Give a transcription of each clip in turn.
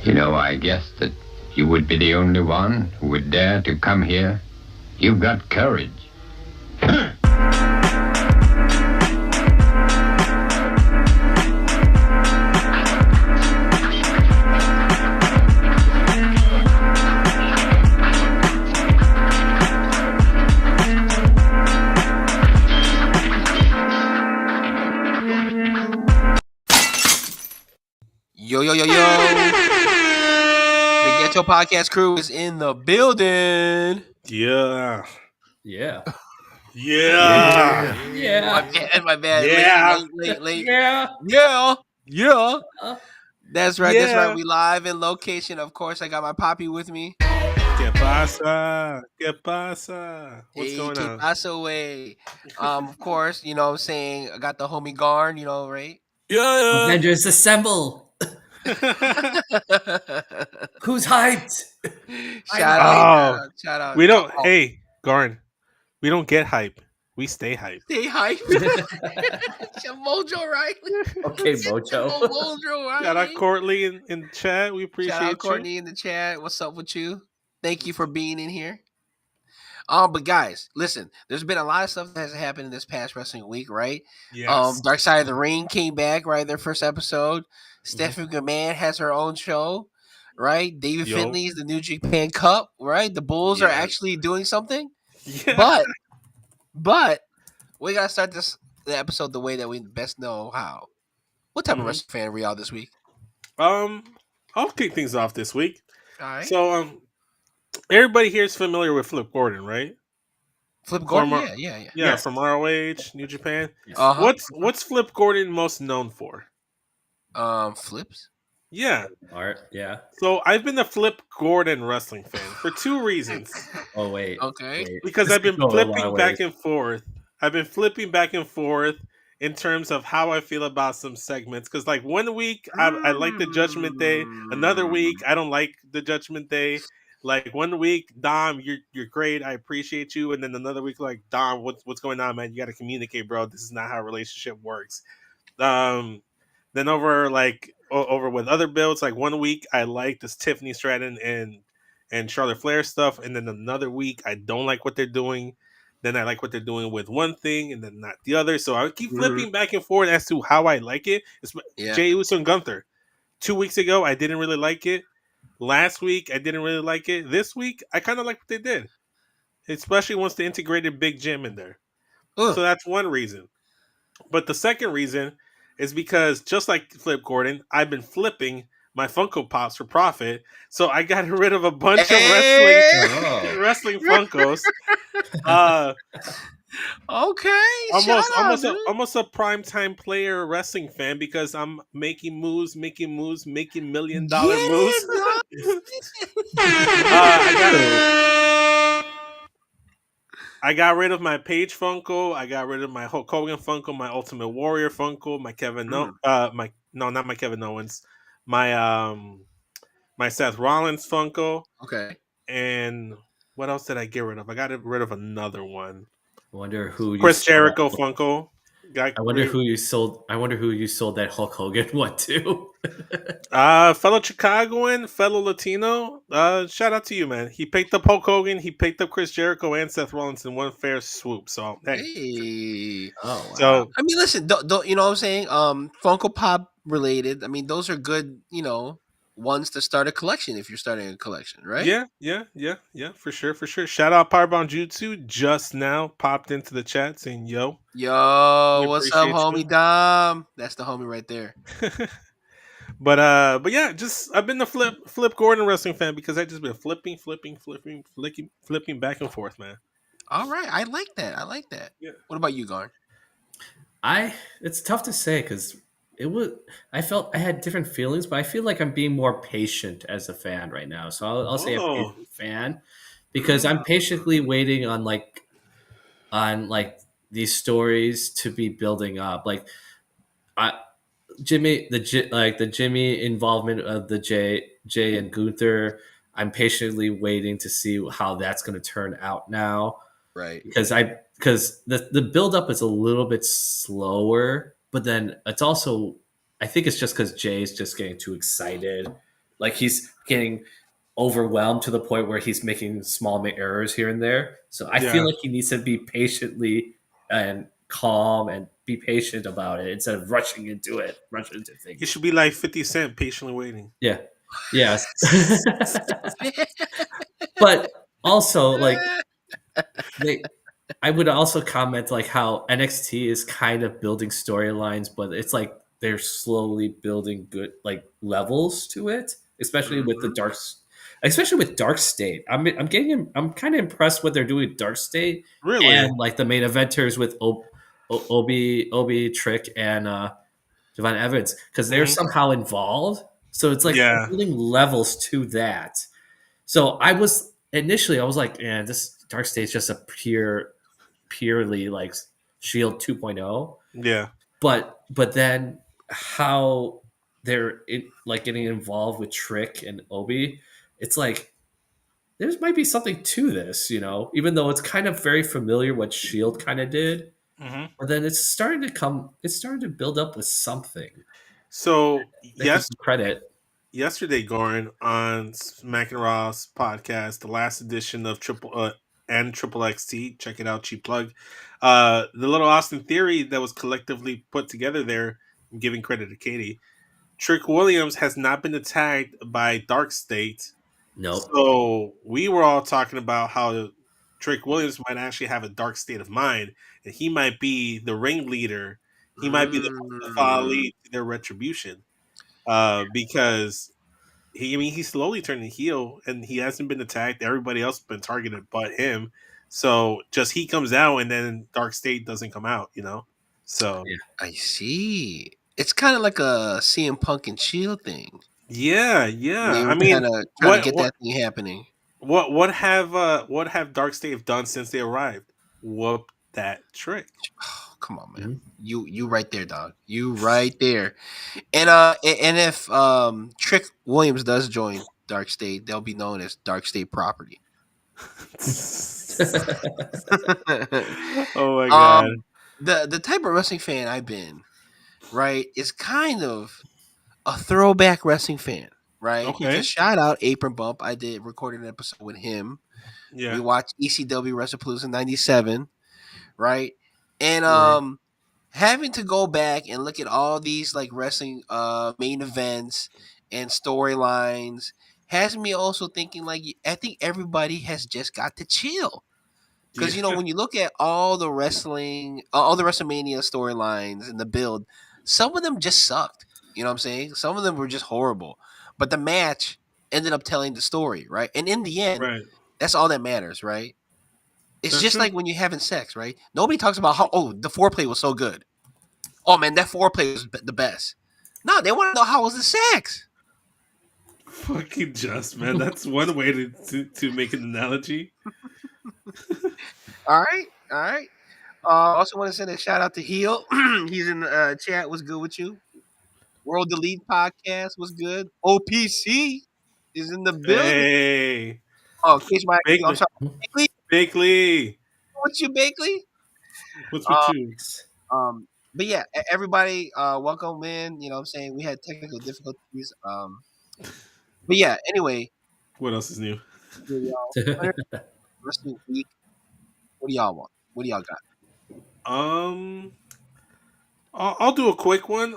I guessed that you would be the only one who would dare to come here. You've got courage. Yo, yo, yo, yo. The Getcho Podcast crew is in the building. Yeah. Yeah. Yeah. My bad. Yeah. Late. Yeah. Yeah. That's right. Yeah. We live in location. Of course, I got my poppy with me. ¿Qué pasa? ¿Qué pasa? What's Hey, going keep on? us away. Of course, what I'm saying, I got the homie Garn, right? Yeah. Avengers assemble. Who's hyped? Shout out. We don't. Hey, Garn. We don't get hype. We stay hype. Stay hype. Mojo Riley. Okay, Mojo. Mojo Riley. Shout out Courtney in chat. We appreciate Shout out you. Courtney in the chat. What's up with you? Thank you for being in here. But guys, listen, there's been a lot of stuff that has happened in this past wrestling week, right? Yes. Dark Side of the Ring came back, right? Their first episode. Stephanie McMahon has her own show, right? David Finley's the New Japan Cup, right? The Bulls are actually doing something. Yeah. But we gotta start the episode the way that we best know how. What type of wrestling fan are we all this week? I'll kick things off this week. All right. So everybody here is familiar with Flip Gordon, right? Flip Gordon, yeah. Yeah, from ROH, New Japan. Uh-huh. What's Flip Gordon most known for? Flips. Yeah. Art, yeah. So I've been a Flip Gordon wrestling fan for two reasons. Oh wait. Okay. Wait. Because I've been flipping back and forth. In terms of how I feel about some segments. Because like 1 week I like the Judgment Day, another week I don't like the Judgment Day. Like 1 week, Dom, you're great, I appreciate you, and then another week, like Dom, what's going on, man? You got to communicate, bro. This is not how a relationship works. Then over with other builds, like 1 week I like this Tiffany Stratton and Charlotte Flair stuff, and then another week I don't like what they're doing. Then I like what they're doing with one thing, and then not the other. So I keep flipping back and forth as to how I like it. It's Jey Uso and Gunther. 2 weeks ago, I didn't really like it. Last week, I didn't really like it. This week, I kind of like what they did, especially once they integrated Big Jim in there. So that's one reason. But the second reason is because, just like Flip Gordon, I've been flipping my Funko Pops for profit. So I got rid of a bunch of wrestling Funkos. Okay. Almost a primetime player wrestling fan because I'm making moves, making $1 million moves. I got rid of my Paige Funko. I got rid of my Hulk Hogan Funko, my Ultimate Warrior Funko, my not my Kevin Owens, my Seth Rollins Funko. Okay. And what else did I get rid of? I got rid of another one. I wonder who Chris Jericho Funko. I wonder who you sold that Hulk Hogan one to. Fellow Chicagoan, fellow Latino. Shout out to you, man. He picked up Hulk Hogan, he picked up Chris Jericho and Seth Rollins in one fair swoop. So hey. Oh, wow. So I mean, listen, don't you know what I'm saying? Funko Pop related. I mean, those are good, ones to start a collection if you're starting a collection, right? Yeah, for sure. Shout out Powerbound Jutsu just now popped into the chat saying yo, what's up, homie Dom? That's the homie right there. but yeah, just I've been a Flip Gordon wrestling fan because I just been flipping back and forth, man. All right, I like that. Yeah. What about you, Garn? It's tough to say because I felt I had different feelings, but I feel like I'm being more patient as a fan right now. So I'll say a patient fan because I'm patiently waiting on these stories to be building up. Like the Jimmy involvement of the Jay and Gunther. I'm patiently waiting to see how that's going to turn out now. Right. Because the build up is a little bit slower. But then it's also, I think it's just because Jay's just getting too excited Like he's getting overwhelmed to the point where he's making small errors here and there. So I feel Yeah. like he needs to be patiently and calm and be patient about it instead of rushing into it, rushing into He things. should be like 50 Cent, patiently waiting. Yeah. Yes. But also like they I would also comment like how NXT is kind of building storylines, but it's like they're slowly building good like levels to it, especially with the Mhm. especially with Dark State. I'm kind of impressed what they're doing with Dark State Really? and like the main eventers with Obi Trick and Devon Evans because they're Hmm. somehow involved. So it's like Yeah. building levels to that. So I was like, yeah, this Dark State is just a purely like Shield 2.0. Yeah. But then how like getting involved with Trick and Obi, it's like there might be something to this, even though it's kind of very familiar what Shield kind of did. Hmm. But then it's starting to build up with something So that gives them credit. yesterday, Goran, on Smack and Raw's podcast, the last edition of Triple XT. Check it out, cheap plug. The little Austin Theory that was collectively put together there. I'm giving credit to Katie. Trick Williams has not been attacked by Dark State, Nope. so we were all talking about how Trick Williams might actually have a dark state of mind, and he might be the ringleader. He might be the Mustafa Mm. Ali to their retribution, because I mean, he's slowly turning heel, and he hasn't been attacked. Everybody else has been targeted but him. So just he comes out, and then Dark State doesn't come out. So Yeah. I see. It's kind of like a CM Punk and Shield thing. yeah, yeah. They I were mean, kind of trying to what get what that thing happening. what have Dark State have done since they arrived? Whoop that trick. Oh, come on, man. Mhm. You right there, dog. You right there. And if Trick Williams does join Dark State, they'll be known as Dark State Property. Oh my god. um, the type of wrestling fan I've been, right, is kind of a throwback wrestling fan, right? Okay. Because shout out Apron Bump, I did recorded an episode with him. We Yeah. watched ECW WrestlePalooza '97, right? And Right. having to go back and look at all these like wrestling main events and storylines has me also thinking like I think everybody has just got to chill. Because Yeah. when you look at all the wrestling, all the WrestleMania storylines and the build, some of them just sucked. You know what I'm saying? Some of them were just horrible. But the match ended up telling the story, right? And in the end, Right. that's all that matters, right? It's That's just true. like when you're having sex, right? Nobody talks about how the foreplay was so good. Oh man, that foreplay was the best. No, they want to know how was the sex. Fucking just, man. That's one way to make an analogy. All right, all right. Also want to send a shout out to Heel. He's in the chat. What's good with you? World Elite Podcast was good. OPC is in the building. Hey. Oh, Case my I'm Bakley. sorry, Bakley. Bakley. What's you, Bakley? What's with Uh, you? but yeah, everybody, welcome in. You know what I'm saying? We had technical difficulties. But yeah, anyway, What else is new? here we are. Winter Wrestling Week. What do y'all want? What do y'all got? Um I'll do a quick one.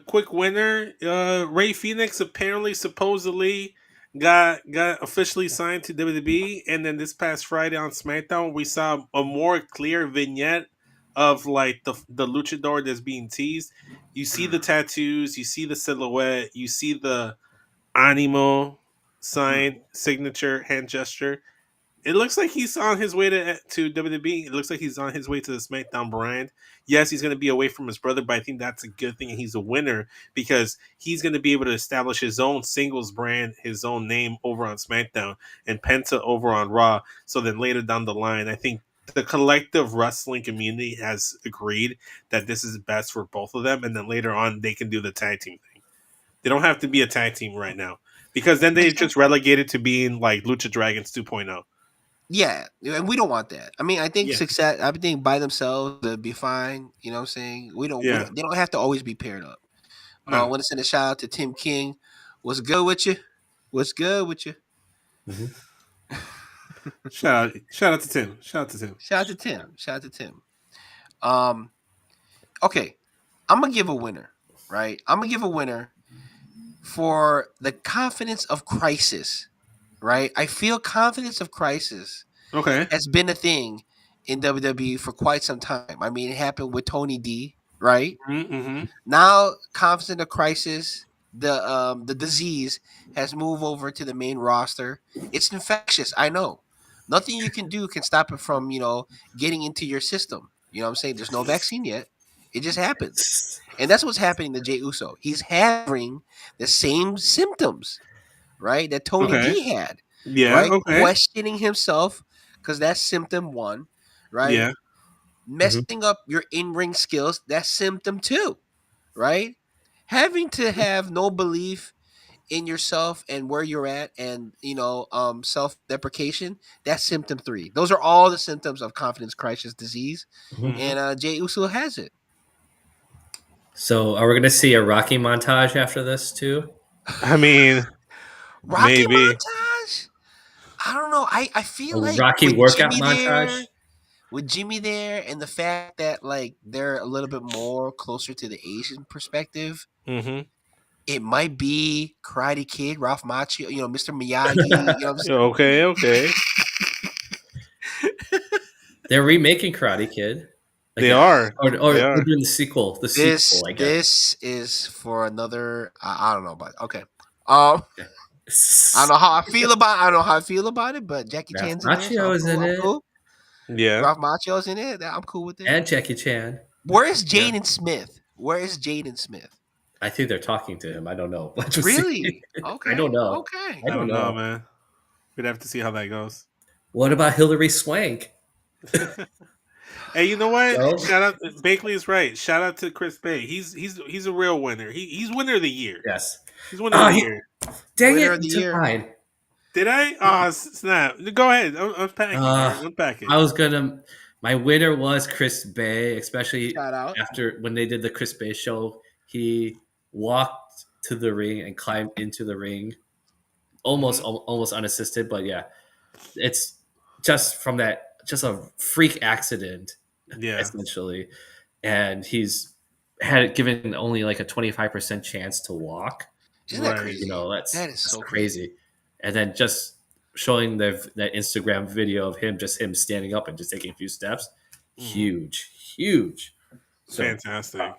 Quick winner. Ray Phoenix apparently supposedly got officially signed to WWE, and then this past Friday on SmackDown, we saw a more clear vignette of like the luchador that's being teased. You see the tattoos, you see the silhouette, you see the animo sign, signature, hand gesture. It looks like he's on his way to WWE. It looks like he's on his way to the SmackDown brand. Yes, he's going to be away from his brother, but I think that's a good thing, and he's a winner because he's going to be able to establish his own singles brand, his own name over on SmackDown, and Penta over on Raw. So then later down the line, I think the collective wrestling community has agreed that this is best for both of them, and then later on they can do the tag team thing. They don't have to be a tag team right now because then they just relegated to being like Lucha Dragons 2.0. Yeah, and we don't want that. I mean, I think Yeah. success. I think by themselves they'll be fine. You know what I'm saying? We don't. Yeah. They don't have to always be paired up. I No. want to send a shout out to Tim King. What's good with you? What's good with you? Mhm. Shout out to Tim. Shout out to Tim. Shout out to Tim. Shout out to Tim. Um, okay, I'm gonna give a winner, right? I'm gonna give a winner for the confidence of crisis, right? I feel confidence of crisis Okay. has been a thing in WWE for quite some time. I mean, it happened with Tony D, right? Mm-hmm. Now, confidence of crisis, the disease has moved over to the main roster. It's infectious, I know. Nothing you can do can stop it from getting into your system. You know what I'm saying? There's no vaccine yet. It just happens. And that's what's happening to Jey Uso. He's having the same symptoms, right, that Tony Okay. D had, Yeah. right? Okay. Questioning himself because that's symptom one, right? Yeah. Mhm. Messing up your in-ring skills, that's symptom two, right? Having to have no belief in yourself and where you're at and self-deprecation, that's symptom three. Those are all the symptoms of confidence crisis disease. Mhm. And Jey Uso has it. So, are we going to see a Rocky montage after this too? I mean, Rocky maybe. montage? I don't know. I A feel like Rocky workout montage? with Jimmy there and the fact that like they're a little bit more closer to the Asian perspective, Mm-hmm. it might be Karate Kid, Ralph Macchio, Mr. Miyagi. You know what I'm saying? Okay. Okay. They're remaking Karate Kid. They Again. are. Or They they're are. doing the sequel. The This sequel, I guess. this is for another. I don't know about it. Okay. I don't know how I feel about. I don't know how I feel about it, but Jackie Ralph Chan's in there, so I'm Macchio is cool. in I'm it. cool. Yeah. Ralph Macchio's in it. I'm cool with it. And Jackie Chan. Where is Yeah. Jaden Smith? Where is Jaden Smith? I think they're talking to him. I don't know. Let's just see. Really? Okay. I don't know. Okay. I don't know, man. We'd have to see how that goes. What about Hillary Swank? Hey, you know what? No? Shout out. Bakley is right. Shout out to Chris Bay. He's a real winner. He's winner of the year. Yes. He's winner of the year. Dang Winner it! of the You took year. mine. Did I? Oh, snap. Go ahead. Unpack it. Man. Unpack it. I was gonna. My winner was Chris Bay, especially Shout out. after when they did the Chris Bay show. He walked to the ring and climbed into the ring, almost unassisted. But yeah, it's just from that, just a freak accident, Yeah. essentially, and he's had given only like a 25% chance to walk. Isn't that Right. crazy? That is so crazy. And then just showing that Instagram video of him standing up and just taking a few steps, huge. So Fantastic.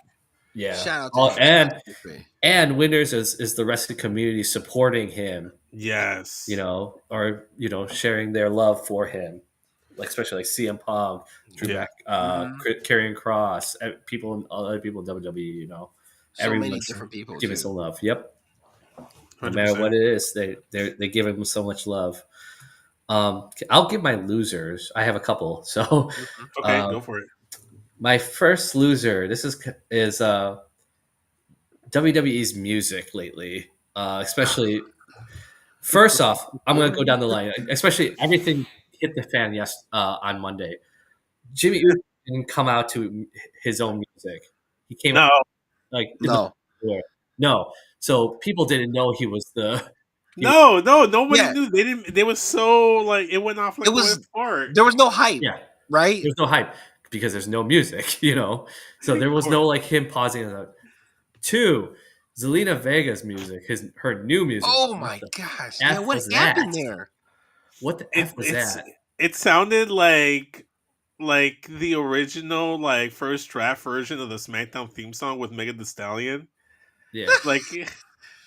yeah, Shout out to Chris Bay. and winners is the wrestling community supporting him, Yes. or sharing their love for him, like especially like CM Punk, Drew Yeah. Karrion Cross, other people in WWE. So everyone's many different people giving too. some love. Yep. No 100%. matter what it is, they give him so much love. I'll give my losers. I have a couple. So Okay, go for it. my first loser. This is WWE's music lately, especially. First off, I'm going to go down the line. Especially everything hit the fan on Monday. Jimmy Uso didn't come out to his own music. He came out like in No. the floor. No. So people didn't know he was the. Nobody Yeah. knew. They didn't. They was so like it went off like It was- a fart. There was no hype, Yeah. right? There's no hype because there's no music, So there was no like him pausing. Two, Zelina Vega's music, her new music. Oh my gosh! F Yeah, what was happened that? there? What the F was that? It sounded like the original like first draft version of the SmackDown theme song with Megan Thee Stallion. Yeah.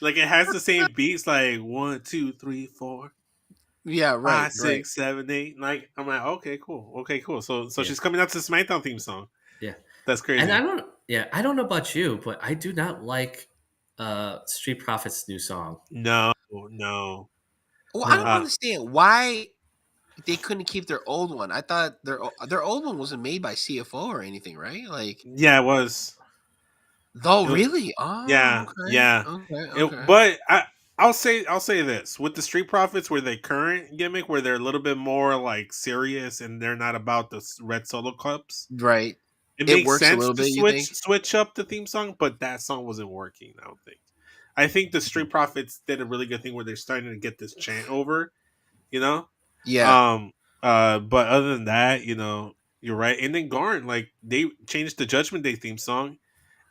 Like it has the same beats, like 1, 2, 3, 4. Yeah, right. 5, 6, 7, 8. Like I'm like, okay, cool. So she's coming out to the SmackDown theme song. Yeah, that's crazy. And I don't know about you, but I do not like Street Profits' new song. No. Well, I don't understand why they couldn't keep their old one. I thought their old one wasn't made by CFO or anything, right? Like, yeah, it was. Oh, really? Oh, yeah, okay. yeah. Okay. But I'll say this with the Street Profits, where their current gimmick, where they're a little bit more like serious and they're not about the red solo cups, right? It makes works sense a little to bit. switch up the theme song, but that song wasn't working. I don't think. I think the Street Profits did a really good thing where they're starting to get this chant over, you know. Yeah. Um. But other than that, you're right. And then Garn, like they changed the Judgment Day theme song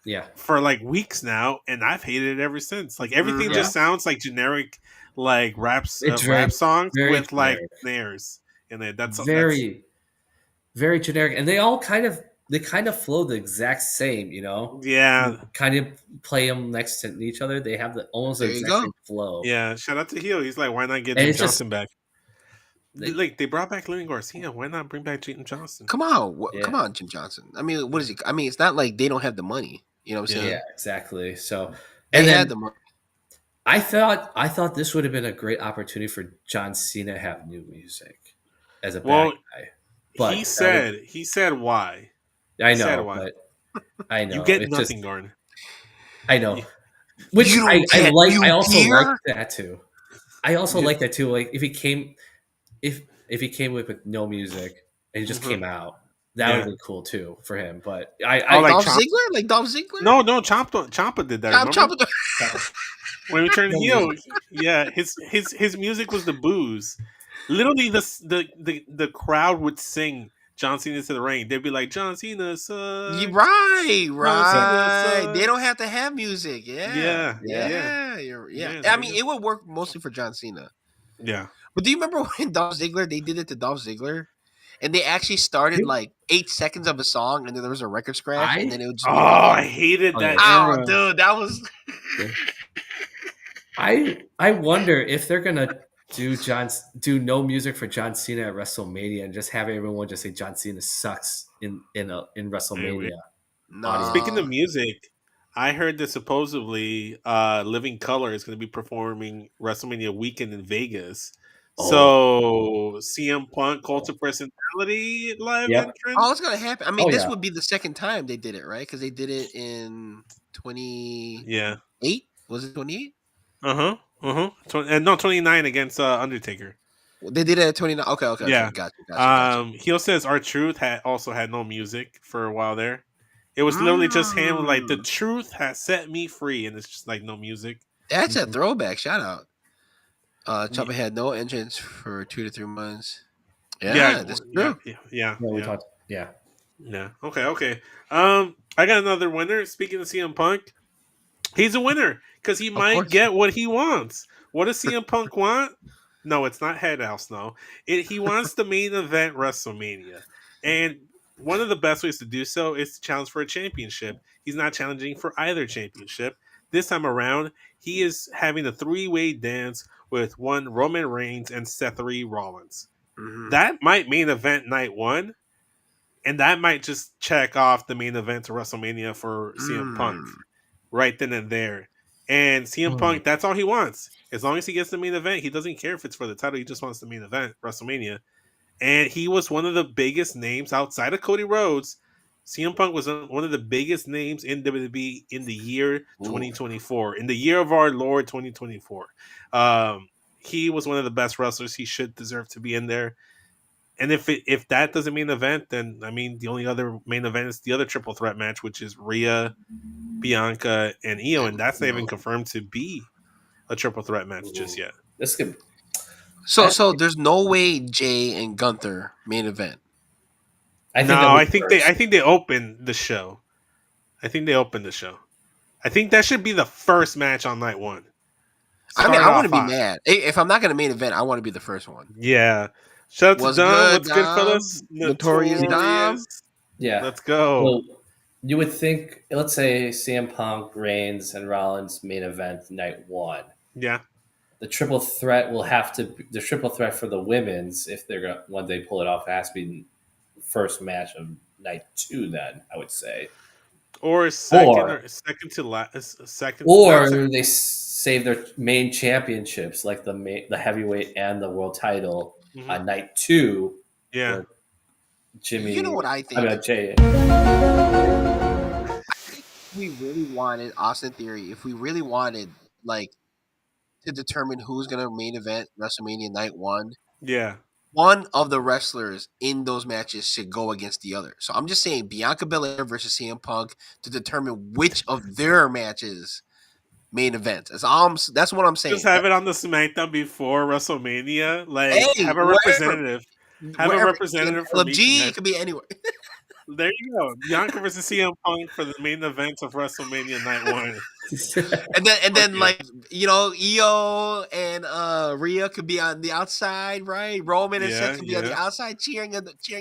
Yeah, for like weeks now, and I've hated it ever since. Like everything Mm-hmm. yeah. just sounds like generic, like It's rap songs very with like generic, snares in it. That's very, very generic, and they kind of flow the exact same. yeah, Kind of play them next to each other. They have almost the There you exact go. same flow, yeah. Shout out to Heel. He's like, why not get and Jim it's just Johnson back? like, Like they brought back Lynn Garcia. Why not bring back Jim Johnson? Come on, come yeah, on, Jim Johnson. I mean, what is it? I mean, it's not like they don't have the money. You know what I'm Yeah. saying? yeah, exactly. So, They and had then the money. I thought this would have been a great opportunity for John Cena to have new music as a bad Well, guy, he but that would said why. I He said know, why. but I You know get it's just nothing, Garn. I know. You- Which You don't I get like. I new also like gear. that too. I also Yeah. like that too. Like if he came with no music and he just Mhm. came out, that would Yeah. have been cool too for him. But Oh, I like Dolph Chomp. Ziggler, like Dolph Ziggler. No, Champa did that. Chop, chop, Remember when we turned no heel? music. Yeah, his music was the booze. Literally, the crowd would sing John Cena to the ring. They'd be like, John Cena You sucks. right, John Cena right. They sucks. don't have to have music. Yeah, Yeah, Yeah, yeah, yeah. yeah. I There you mean, go. it would work mostly for John Cena. Yeah. But do you remember when Dolph Ziggler? They did it to Dolph Ziggler, and they actually started like 8 seconds of a song, and then there was a record scratch, and then it would Oh, just be like, I hated Oh, yeah. that "Oh, era. dude, that was." Yeah. I wonder if they're gonna do no music for John Cena at WrestleMania and just have everyone just say John Cena sucks in Maybe. WrestleMania Speaking of No. music, I heard that supposedly Living Color is going to be performing WrestleMania weekend in Vegas. Oh, So CM Punk, Cult of Personality live yep. entrance. Oh, it's gonna happen. I mean, Oh this yeah. would be the second time they did it, right? Because they did it in 28. Yeah. Was it 28? And no, 29 against Undertaker. They did it at 29. Okay, okay, okay. Yeah. Gotcha. Heel says our Truth also had no music for a while there. It was literally just him like the Mm, truth has set me free, and it's just like no music. that's a Mhm. throwback. Shout out. Yeah, Chopper had no entrance for 2 to 3 months. yeah, Yeah, that's yeah, true. yeah, yeah. Yeah, we Yeah. talked. Yeah. Yeah. Okay. I got another winner. Speaking of CM Punk, he's a winner because he Of might course. get what he wants. What does CM Punk want? No, it's not Head House. No, he wants the main event WrestleMania, and one of the best ways to do so is to challenge for a championship. He's not challenging for either championship this time around. He is having a three-way dance with one Roman Reigns and Seth Rollins. Hmm. That might main event night one, and that might just check off the main event to WrestleMania for CM Punk Mm. right then and there. And CM Mm. Punk, that's all he wants. As long as he gets the main event, he doesn't care if it's for the title. He just wants the main event, WrestleMania. And he was one of the biggest names outside of Cody Rhodes. CM Punk was one of the biggest names in WWE in the year Ooh. 2024, in the year of our Lord 2024. He was one of the best wrestlers. He should deserve to be in there. And if that doesn't mean event, then I mean the only other main event is the other triple threat match, which is Rhea, Bianca, and Io, and that's not even confirmed to be a triple threat match just yet. This could. So there's no way Jay and Gunther main event. I think No, that'll be I think they opened the show. I think they opened the show. I think that should be the first match on night one. I mean, Start I want off to be hot. mad. If I'm not gonna main event, I want to be the first one. Yeah. Shout out to What's Dom. good, What's good, Dom? fellas? Notorious Dom. Yeah. Let's go. Well, you would think, let's say CM Punk, Reigns, and Rollins main event night one. Yeah. The triple threat will have to be the triple threat for the women's if they're going when they pull it off. It has to be the first match of night two. Then I would say, Or second Or- or second to last second. or second. they save their main championships like the heavyweight and the world title Mhm. on night two. Yeah. where Jimmy, You know what I think? I mean Jay. If we really wanted Austin Theory, if we really wanted like to determine who's gonna main event WrestleMania night Yeah. one of the wrestlers in those matches should go against the other. So I'm just saying Bianca Belair versus CM Punk to determine which of their matches main events. That's what I'm Just saying. have it on the SmackDown before WrestleMania. Like, Hey, have a wherever, representative. Have a wherever it could be in representative from each LFG, match. it could be anywhere. There you go. Bianca versus CM Punk for the main event of WrestleMania Night 1. And then Yeah. like Io and Rhea could be on the outside, right? Roman and Seth Yeah, could be on the yeah. outside cheering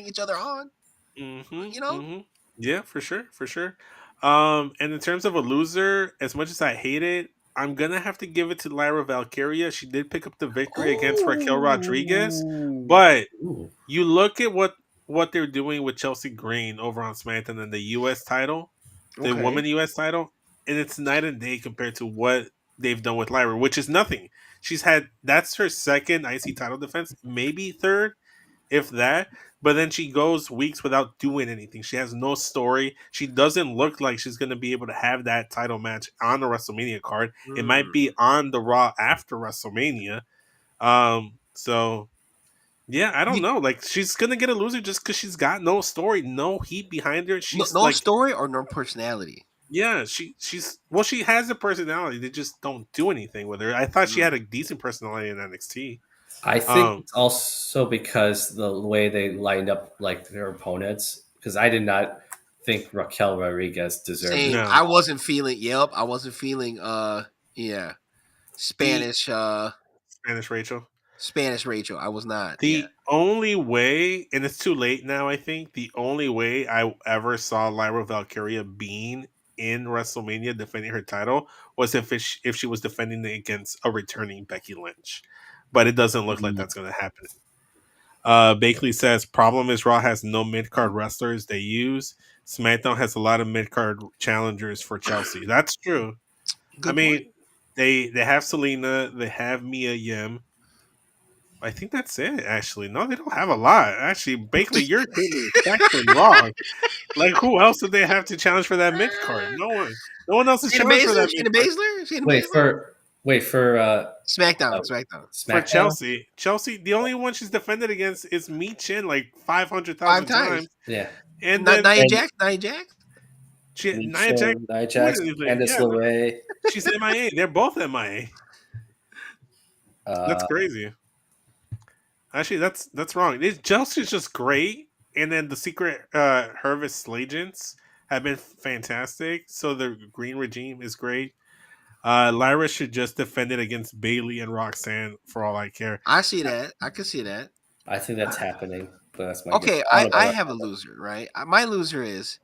each other on. Mm-hmm. You know, Mm-hmm. Yeah, for sure, for sure. And in terms of a loser, as much as I hate it, I'm gonna have to give it to Lyra Valkyria. She did pick up the victory against Raquel Rodriguez, oh, but Ooh. you look at what they're doing with Chelsea Green over on SmackDown and the U.S. title, the okay. woman U.S. title, and it's night and day compared to what they've done with Lyra, which is nothing. That's her second IC title defense, maybe third, if that. But then she goes weeks without doing anything. She has no story. She doesn't look like she's going to be able to have that title match on the WrestleMania card. It might Mm. be on the Raw after WrestleMania. So yeah, I don't You, know. Like, she's gonna get a loser just because she's got no story, no heat behind her. no, She's no like, story or no personality. yeah, she's well, she has a personality. They just don't do anything with her. I thought she had Mm. a decent personality in NXT. I think Um, it's also because the way they lined up like their opponents. Because I did not think Raquel Rodriguez deserved it. Same. no, I wasn't feeling. Yep, I wasn't feeling. Yeah, the Spanish. Spanish Rachel. Spanish Rachel. I was not. Yeah. The only way, and it's too late now, I think, the only way I ever saw Lyra Valkyria being in WrestleMania defending her title was if she was defending it against a returning Becky Lynch. But it doesn't look like Mm. that's going to happen. Bakley says, problem is Raw has no mid card wrestlers they use. SmackDown has a lot of mid card challengers for Chelsea. That's true. I Good point. mean, they have Selena, they have Mia Yim. I think that's it. Actually, no, they don't have a lot. Actually, Bakley, you're getting factually wrong. Like, who else did they have to challenge for that mid card? No one. No one else is Shayna challenged for Baszler. that mid Shayna card Baszler. Shayna Wait Baszler. for SmackDown. uh, SmackDown. for SmackDown. Chelsea. Chelsea, the only one she's defended against is Mi Chin like Five 500,000 times. times, Yeah, and Not then Nia and Jax. Nia Jax. Nia Jax. Nia What Jax, is it? Candice Yeah, LeRae. she's MIA. They're both MIA. That's Uh, crazy. Actually, that's wrong. Chelsea's just great, and then the secret Hervis Legends have been fantastic. So the Green Regime is great. Lyra should just defend it against Bailey and Roxanne for all I care. I see that. I can see that. I think that's happening, but that's my guess. Okay, I don't know I about have a loser, right? My loser is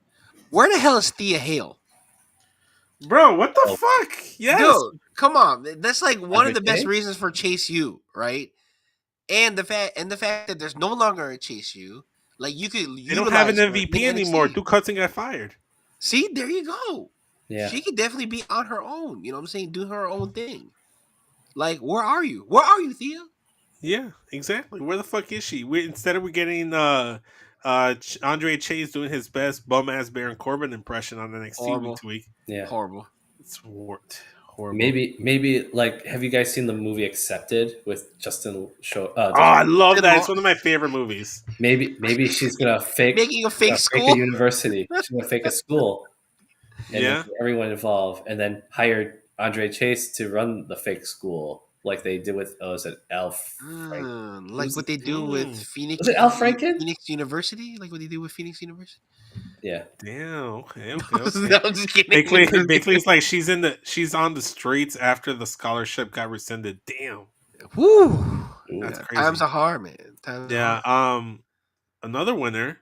where the hell is Thea Hale? Bro, what the Oh. fuck? Yes. Dude, come on. That's like one of the best Everything? reasons for Chase U, right? And the fact that there's no longer a Chase U, like you could They don't have an utilize her MVP in anymore. NXT. Duke Hudson got fired. See, there you go. Yeah, She could definitely be on her own. You know what I'm saying? Do her own thing. Like, where are you? Where are you, Thea? Yeah, exactly. Where the fuck is she? Instead of getting Andre Chase doing his best bum ass Baron Corbin impression on NXT week Horrible. to week. yeah. Horrible. It's horrible. Maybe like, have you guys seen the movie Accepted with Justin Show? Oh, I love Good that. lord. It's one of my favorite movies. Maybe she's gonna Making a fake fake school. a university. She's gonna fake a school, and Yeah. then get everyone involved, and then hire Andre Chase to run the fake school, like they did with was it Alf? Like what they do with Phoenix. Was it Al Franken? Phoenix University? Like what they do with Phoenix University? Yeah, Damn. Okay. No, I'm just kidding. Bakley's like she's on the streets after the scholarship got rescinded. Damn. Woo. That's Yeah, crazy. times are hard, man. Times are Yeah. hard. Another winner,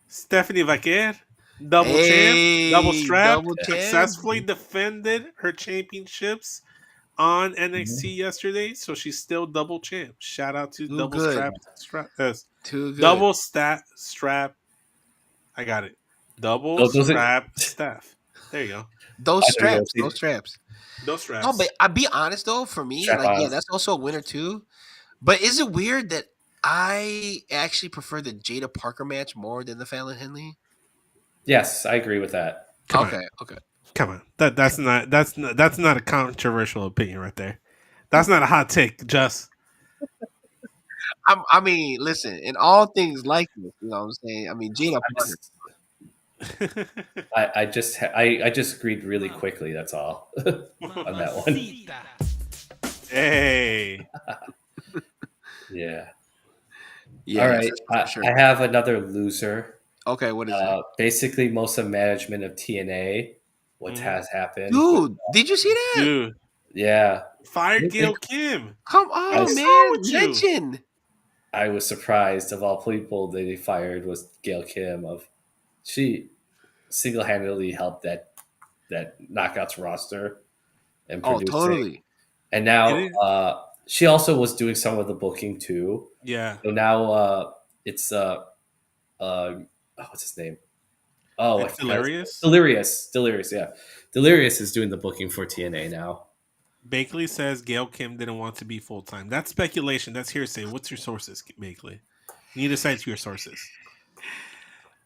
Stephanie Vaquer, double Hey, champ, double strap, double champ. successfully defended her championships on NXT yesterday, so she's still double champ. Shout out to Too double good. Too good. double strap. I got it. Double Those are- strap staff. There you go. Those I know straps. you Those straps. Those straps. No, but I'll be honest though, for me, like, yeah, Strap-ons. that's also a winner too. But is it weird that I actually prefer the Jada Parker match more than the Fallon Henley? yes, I agree with that. Come Okay, on. okay. Come on. That's not a controversial opinion right there. That's not a hot take, Just. I mean, listen, in all things like this, you know what I'm saying? I mean, Jada I'm Parker. just, I just I just agreed really quickly. That's all on that one. Hey. Yeah. All Yes, right. that's for sure. I have another loser. Okay, what is it? Basically, most of management of TNA. What Mhm. has happened? Dude, did you see that? Dude, Yeah. fired Gail Kim. Come What I, on, is wrong man. with you? Legend. I was surprised of all people that they fired was Gail Kim. Of she single handedly helped that Knockouts roster and Oh, producing. totally. And It now is. she also was doing some of the booking too. Yeah. So now it's what's his name? Oh, I It's forgot. hilarious. Delirious, yeah. Delirious is doing the booking for TNA now. Bakley says Gail Kim didn't want to be full time. That's speculation. That's hearsay. What's your sources, Bakley? You need to cite your sources.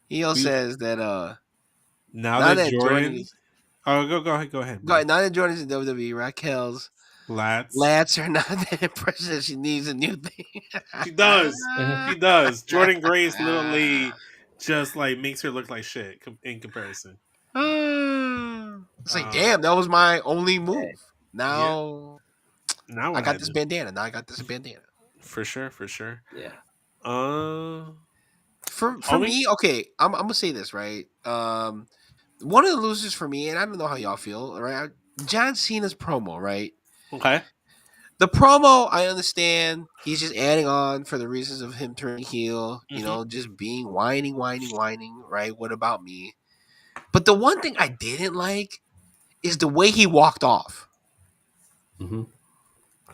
He also We says that now now that that Jordan Jordan. is Oh, go ahead, bro. now that Jordan's in WWE, Raquel's Lats. lats are not that impressed that she needs a new thing. She does. She does. Jordan Grace literally just like makes her look like shit in comparison. It's like, Um, damn, that was my only move. yeah. Now Now I what got this happened? bandana. Now I got this bandana. For sure. For sure. Yeah. Uh, For homie. me, okay, I'm gonna say this, right? One of the losers for me, and I don't know how y'all feel, right? John Cena's promo, right? Okay. The promo, I understand. He's just adding on for the reasons of him turning heel, Hmm. just being whining, right? What about me? But the one thing I didn't like is the way he walked off, Hmm.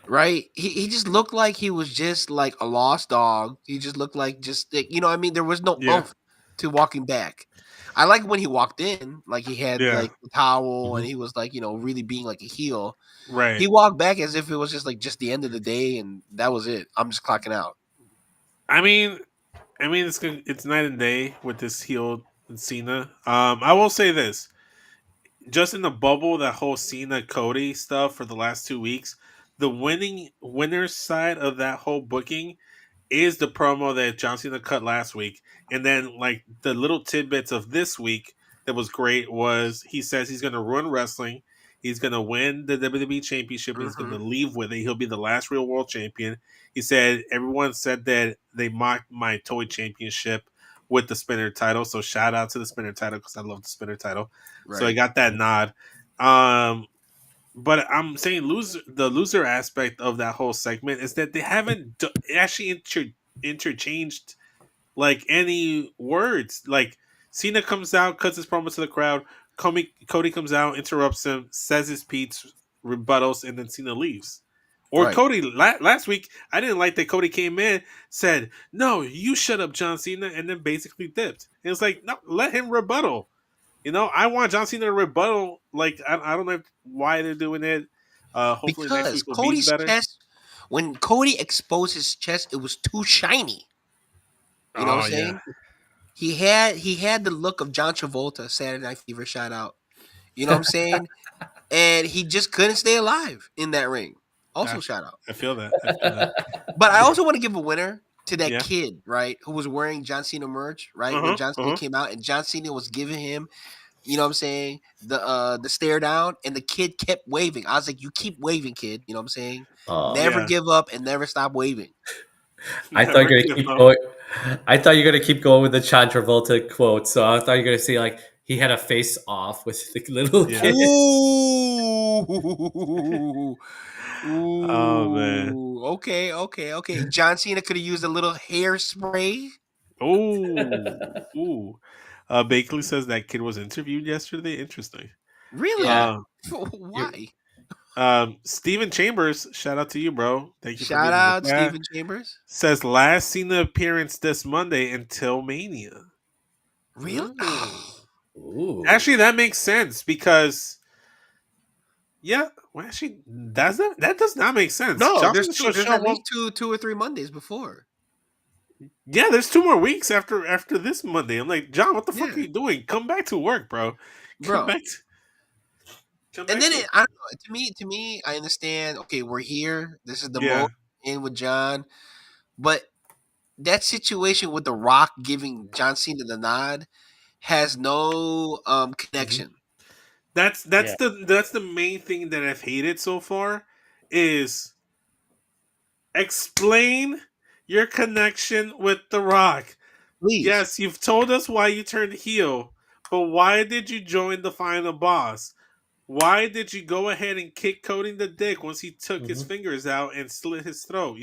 right? He just looked like he was just like a lost dog. He just looked like what I mean, there was no Yeah. oomph to walking back. I like when he walked in, like he had Yeah. like the towel and Hmm. he was like, really being like a heel. Right. He walked back as if it was just like just the end of the day and that was it. I'm just clocking out. I mean, it's good. It's night and day with this heel Cena. I will say this: just in the bubble, that whole Cena Cody stuff for the last 2 weeks, the winners side of that whole booking is the promo that John Cena cut last week, and then like the little tidbits of this week that was great was he says he's going to run wrestling, he's going to win the WWE Championship, and he's going to Hmm. leave with it. He'll be the last real world champion. He said everyone said that they mocked my toy championship with the spinner title, so shout out to the spinner title because I love the spinner title. So I Right. got that nod. Um, but I'm saying the loser aspect of that whole segment is that they haven't actually interchanged like any words. Like Cena comes out, cuts his promo to the crowd. Cody comes out, interrupts him, says his piece, rebuttals, and then Cena leaves. Or Right. Cody last week, I didn't like that Cody came in, said, "No, you shut up, John Cena," and then basically dipped. And it's like, no, let him rebuttal. I want John Cena to rebuttal. Like, I don't know why they're doing it. Hopefully next Because week will be Cody's better. chest, when Cody exposed his chest, it was too shiny. You know what Oh I'm yeah, saying? He had the look of John Travolta, Saturday Night Fever, shout out. You know what I'm saying? And he just couldn't stay alive in that ring. I, Also shout out. I feel that. I feel that. But I also want to give a winner to that Yeah. kid, right, who was wearing John Cena merch, right, Uh when huh. John Uh Cena huh. came out and John Cena was giving him, you know what I'm saying, the stare down, and the kid kept waving. I was like, you keep waving, kid. You know what I'm saying? Never Yeah. give up and never stop waving. I thought Never you're gonna give keep up. going. I thought you're gonna keep going with the John Travolta quote. So I thought you're gonna see like he had a face off with the little Yeah. kid. Ooh. Oh man. Ooh. Okay. John Cena could have used a little hairspray. Oh. Ooh. Bakley says that kid was interviewed yesterday. Interesting. Really? Yeah. Uh, You- Why? Steven Chambers, shout out to you, bro. Thank you for Shout being in the out chat. Steven Chambers. Says last Cena appearance this Monday until Mania. Really? Mm. Ooh. Actually, that makes sense because yeah, well, actually, that does not make sense. No, Johnson should there's show at up. least two or three Mondays before. Yeah, there's 2 more weeks after this Monday. I'm like, John, what the fuck Yeah, are you doing? Come back to work, bro. Come bro. back. Come And back then to I don't know. To me, I understand. Okay, we're here. This is the yeah. moment in with John, but that situation with The Rock giving John Cena the nod has no Mm-hmm. connection. That's the main thing that I've hated so far is explain your connection with The Rock. Please. Yes, you've told us why you turned heel, but why did you join the final boss? Why did you go ahead and kick Cody in the dick once he took his Mhm. fingers out and slit his throat?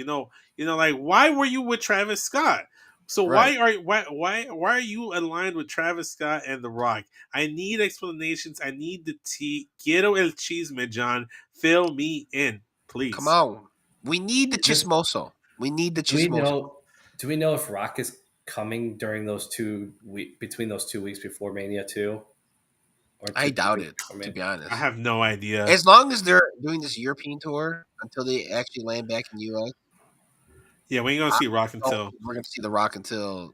Like why were you with Travis Scott? So Right. why are you aligned with Travis Scott and The Rock? I need explanations. I need the tea. Quiero el chisme, John. Fill me in, Come please. on. We need the Just chismoso. We need the do we chismoso. know? Do we know if Rock is coming during those between those 2 weeks before Mania 2, or I 2 days doubt it, before to Mania? be I honest. have no idea. As long as they're doing this European tour until they actually land back in the US, Yeah, we ain't gonna I see Rock don't until. think we're gonna see The Rock until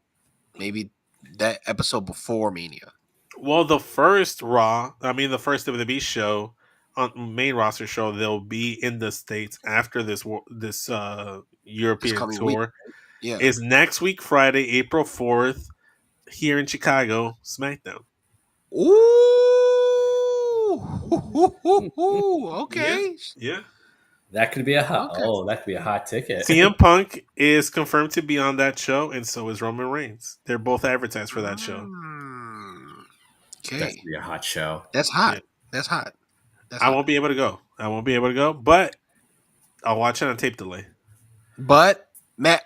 maybe that episode before Mania. Well, the first Raw, I mean the first WWE show, on main roster show, they'll be in the States after this This European coming week. tour. Yeah. Is next week Friday, April 4th, here in Chicago, SmackDown. Ooh. Yeah, Okay. yeah. That could be a hot. Okay. Oh, that could be a hot ticket. CM Punk is confirmed to be on that show, and so is Roman Reigns. They're both advertised for that show. Mm, That's okay. gonna be a hot show. That's Yeah, hot. That's hot. That's I hot. won't be able to go. But I'll watch it on tape delay. But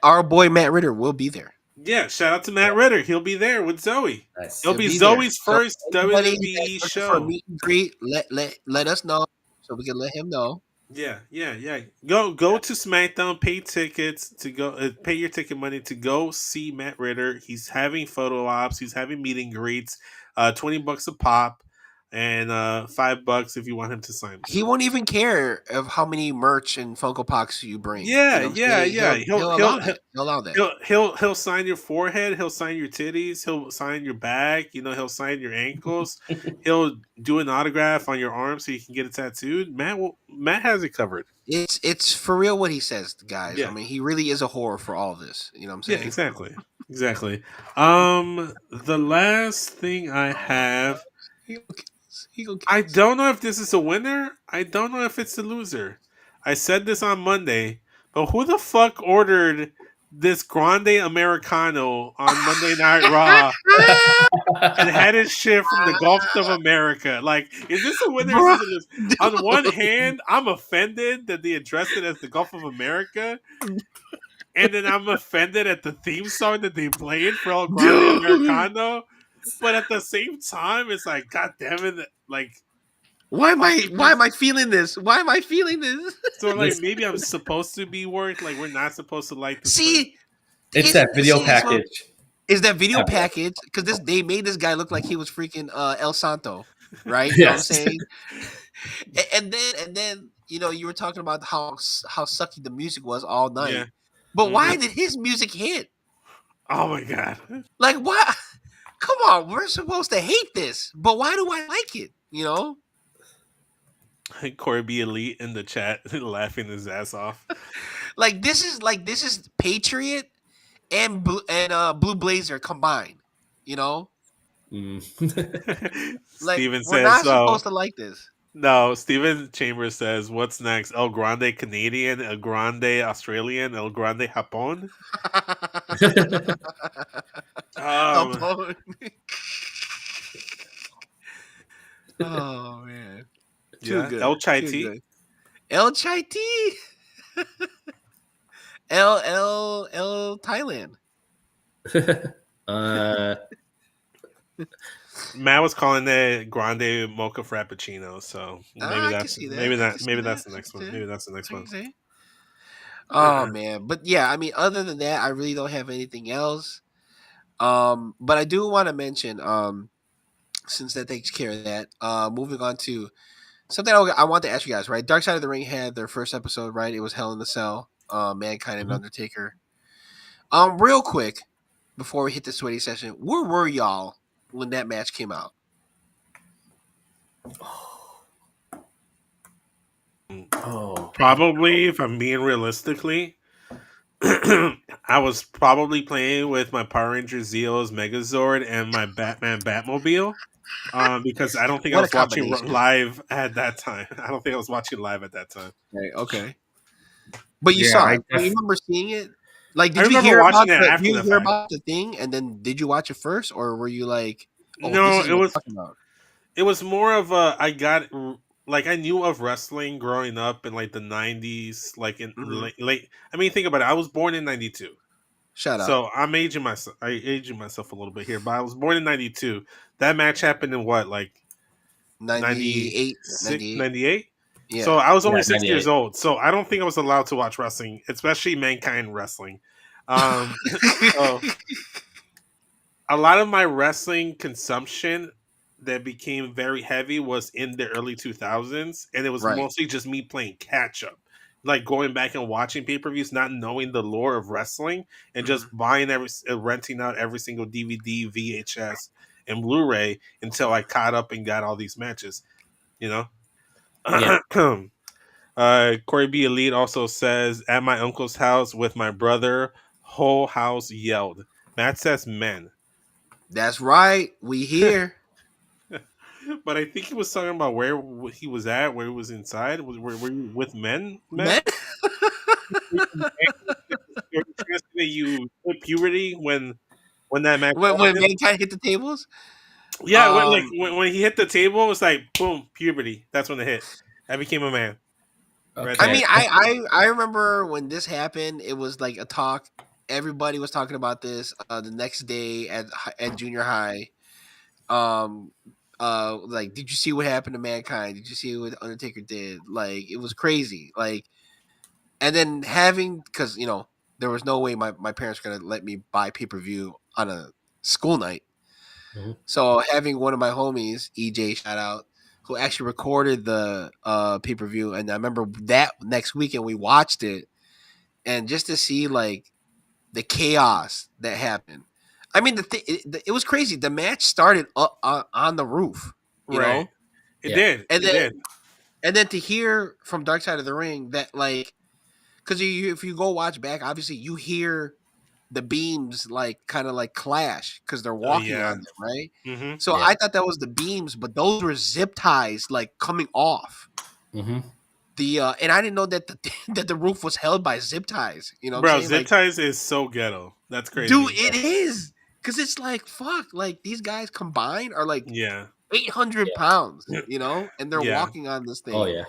our boy Matt Ritter will be there. Yeah, shout out to Matt Ritter. He'll be there with Zoe. Nice. It'll He'll be be there. Zoe's So first anybody that's WWE looking for a show. meet and greet, let us know so we can let him know. Yeah. Go to SmackDown, pay tickets to go, pay your ticket money to go see Matt Ritter. He's having photo ops. He's having meet and greets. $20 a pop, and $5 if you want him to sign He some. won't even care of how many merch and Funko Pops you bring. Yeah, You know what I'm saying? yeah. He'll allow that. He'll allow that. He'll sign your forehead. He'll sign your titties. He'll sign your back. He'll sign your ankles. He'll do an autograph on your arm so you can get it tattooed. Matt has it covered. It's for real what he says, guys. I Yeah, mean, he really is a whore for all of this. You know what I'm yeah, saying? exactly. The last thing I have, He gonna kill us. He gonna I kill us. don't know if this is a winner. I don't know if it's a loser. I said this on Monday, but who the fuck ordered this Grande Americano on Monday Night Raw and had it shipped from the Gulf of America? Like, is this a winner? Is Bruh, this a loser? On one hand, I'm offended that they addressed it as the Gulf of America. And then I'm offended at the theme song that they played for El Grande dude. Americano. But at the same time, it's like, God damn it. Like, Why am I feeling this? Why am I feeling this? so like Listen, maybe I'm supposed to be worked. Like, we're not supposed to like this person. See, it's that video this one package. is that video Yeah. package because they made this guy look like he was freaking El Santo, right? You know what I'm Yes. saying? And then you were talking about how sucky the music was all night. Yeah. But why Mhm. did his music hit? Oh my God. Like why? Come on, we're supposed to hate this, but why do I like it? Corey B. Elite in the chat laughing his ass off. This is Patriot and Blue Blazer combined. You know, Mm. Steven we're says not so. supposed to like this. No, Steven Chambers says, what's next? El Grande Canadian, El Grande Australian, El Grande Japón? Upload. Oh man, too Yeah. good. El Chai Too Tea. good. El Chai Tea. L Thailand. uh, Matt was calling it Grande Mocha Frappuccino, so I can see that. I can see maybe that. that's the I next can one. see Maybe that. that's the next I one. can see. Oh man, but yeah, I mean, other than that, I really don't have anything else. But I do want to mention, since that takes care of that, moving on to something I want to ask you guys. Right, Dark Side of the Ring had their first episode. Right, it was Hell in the Cell. Mankind and Mhm. Undertaker. Real quick, before we hit the sweaty session, where were y'all when that match came out? oh, Probably, if I'm being realistically, I was probably playing with my Power Ranger Zeo's Megazord and my Batman Batmobile. Because I don't think I What a was watching combination. live at that time. I don't think I was watching live at that time. Right, okay. But you Yeah, saw it. You remember seeing it? Like, I did you remember hear watching about it the? after Did the you hear fact. about the thing, and then did you watch it first, or were you like, "Oh, this No, is what I'm talking about"? it was more of a like I knew of wrestling growing up in like the 90s, like in Hmm. late. I mean, think about it. I was born in 92. Shut up. So I'm aging myself. I aging myself a little bit here, but I was born in '92. That match happened in what, like 98, 96, 98. 98? So Yeah. I was only yeah, 6 years 98. old. So I don't think I was allowed to watch wrestling, especially Mankind wrestling. Um, so a lot of my wrestling consumption that became very heavy was in the early 2000s, and it was Right. mostly just me playing catch up, like going back and watching pay-per-views, not knowing the lore of wrestling, and just Hmm. buying renting out every single DVD, VHS, and Blu-ray until I caught up and got all these matches, you Yeah. know. Corey B Elite also says, at my uncle's house with my brother, whole house yelled. Matt says men. That's right. We here. But I think he was talking about where he was at, where he was inside. Were you with men, Matt? Man. You're trying to say that you hit puberty when that match when happened? mankind hit the tables. Yeah, Um. when he hit the table, it was like boom, puberty. That's when it hit. I became a man right I there. Okay. mean, I remember when this happened. It was like a talk. Everybody was talking about this the next day at junior high. Um. Like, did you see what happened to mankind? Did you see what Undertaker did? Like, it was crazy. Like, and then having because there was no way my parents were gonna let me buy pay per view on a school night. Mhm. So having one of my homies, EJ, shout out, who actually recorded the pay per view, and I remember that next weekend we watched it, and just to see like the chaos that happened. I mean, it was crazy. The match started up on the roof, Right. It Yeah. did. and It then did. to hear from Dark Side of the Ring that like because if you go watch back, obviously you hear the beams like kind of like clash because they're Oh walking yeah. on them, right? Mm-hmm. So Yeah. I thought that was the beams, but those were zip ties like coming off Hmm. the and I didn't know that the that the roof was held by zip ties. You know what I'm Bro, saying? zip Like, ties is so ghetto. That's dude, crazy. it is because it's like fuck, like these guys combined are like Yeah. 800 pounds, and they're Yeah. walking on this Oh thing. yeah.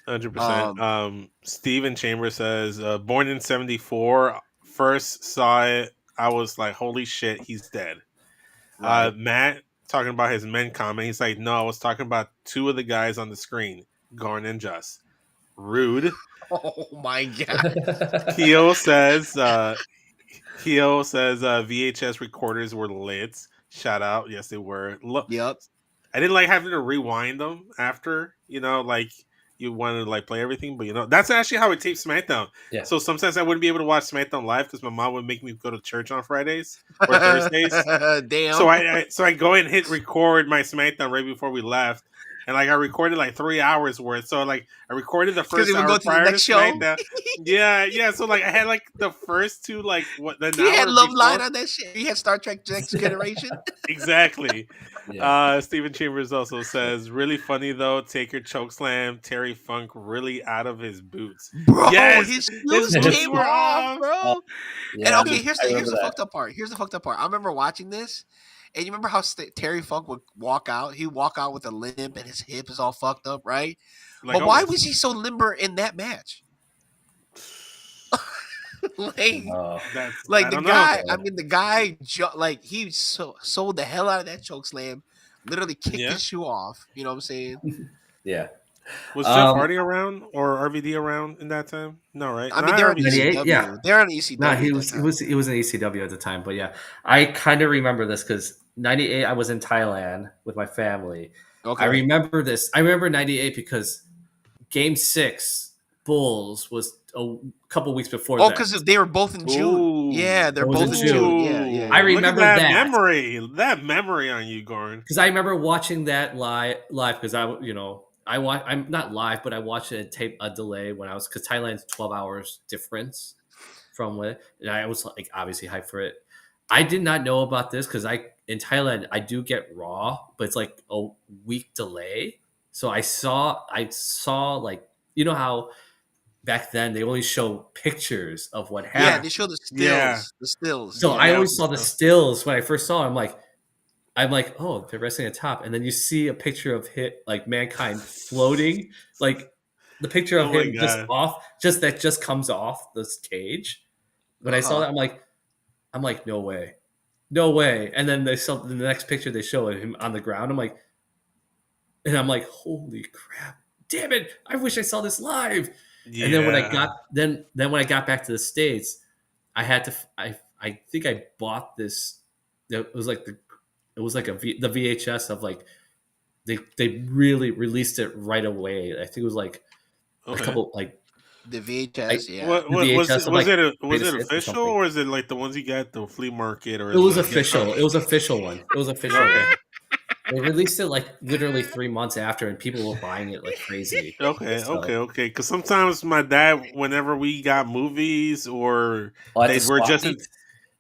100%. Um, Steven Chambers says, born in '74. First saw it. I was like, holy shit, he's dead. right. Matt talking about his men comment. He's like, no, I was talking about two of the guys on the screen, Garn and Just. Rude. Oh my god. Keo says, VHS recorders were lit. Shout out. Yes, they were. Look, Yep. I didn't like having to rewind them after, like you wanted to like play everything, but that's actually how it taped SmackDown. Yeah. So sometimes I wouldn't be able to watch SmackDown live because my mom would make me go to church on Fridays or Thursdays. So Damn. I go and hit record my SmackDown right before we left, and like I recorded like 3 hours worth. So like I recorded the Because first it would hour go to the prior to next show. SmackDown. Yeah, yeah. So like I had like the first two like an He had hour Love Line before. on that shit. He had Star Trek Next Generation. Exactly. Yeah. Steven Chambers also says, really funny though, Taker chokeslam Terry Funk really out of his boots. Bro, Yes, his his shoes boots came were off, off. bro. And Yeah. okay, I here's remember the that. fucked up part. Here's the fucked up part. I remember watching this, and you remember how Terry Funk would walk out? He'd walk out with a limp, and his hip is all fucked up, right? Like But why always. was he so limber in that match? like, That's like I the don't know. guy. I mean, the guy, like he sold the hell out of that choke slam. Literally kicked Yeah. his shoe off. You know what I'm saying? Yeah. Was Jeff Hardy around or RVD around in that time? No, right? I mean, Not they're on RVD. 98. Yeah. ECW. They're on No, ECW he at that was he time. was he was in ECW at the time, but yeah, I kind of remember this because '98 I was in Thailand with my family. I Okay. remember this. I remember '98 because Game 6 Bulls was a couple weeks before Oh, that. because they were both in June. Yeah, they're It was both in in June. June. Yeah, yeah. I yeah. Look at remember that that. memory. That memory on you, Gorn. Because I remember watching that live because I'm not live, but I watched it at a delay when I was because Thailand's 12 hours difference. from it, and I was like obviously hyped for it. I did not know about this because in Thailand I do get Raw, but it's like a week delay. So I saw like how back then they only show pictures of what Yeah, happened. they show the Yeah. stills. The stills. So I Yeah. always saw the stills when I first saw it. I'm like, oh, they're resting on top, and then you see a picture of like mankind floating, like the picture of Oh my him god. just comes off this cage. When I saw that, I'm like, no way, no way. And then they saw the next picture they show of him on the ground. I'm like, holy crap, damn it! I wish I saw this live. Yeah. And then when I got back to the States, I had to. I think I bought this. It was like the VHS of like they really released it right away. I think it was like a Okay. couple like The VHS. Yeah. What the was VHS it? of Was like it was greatest it hits or official, something. or is it like the ones you got at the flea market, or It was the official. It was official one. It was official Okay. one. They released it like literally 3 months after, and people were buying it like crazy. Okay, So, okay. Because sometimes my dad, whenever we got movies or at they the were swap just meet,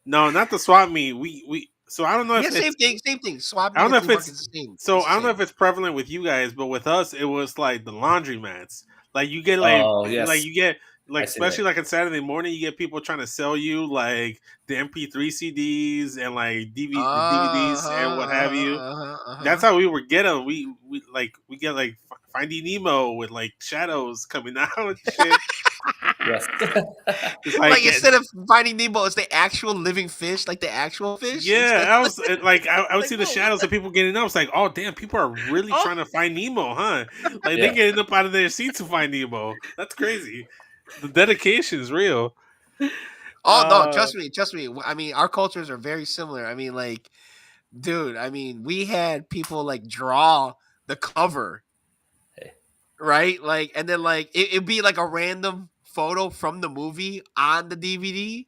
no, not the swap meet. We so I don't know Yeah, if same it's thing. Same thing. Swap I don't meet know and if flea market's it's the same. so It's the I don't know if same. it's prevalent with you guys, but with us it was like the laundromats. Like you get oh yes, like you get I like see that. especially like on Saturday morning, you get people trying to sell you like the MP3 CDs and like DVDs and what have you. That's how we would get them. We get like Finding Nemo with like shadows coming out and shit. Yes. It's Like instead of Finding Nemo, it's the actual living fish, like the actual fish. yeah, I was like I would Like, see the whoa, shadows of people getting up. It's like, oh damn, people are really Oh. trying to find Nemo, huh? Like Yeah. they getting up out of their seats to find Nemo. That's crazy. The dedication is real. Oh no, trust me. I mean, our cultures are very similar. I mean, like, dude, I mean, we had people like draw the cover, Hey. right? Like, and then like it'd be like a random photo from the movie on the DVD.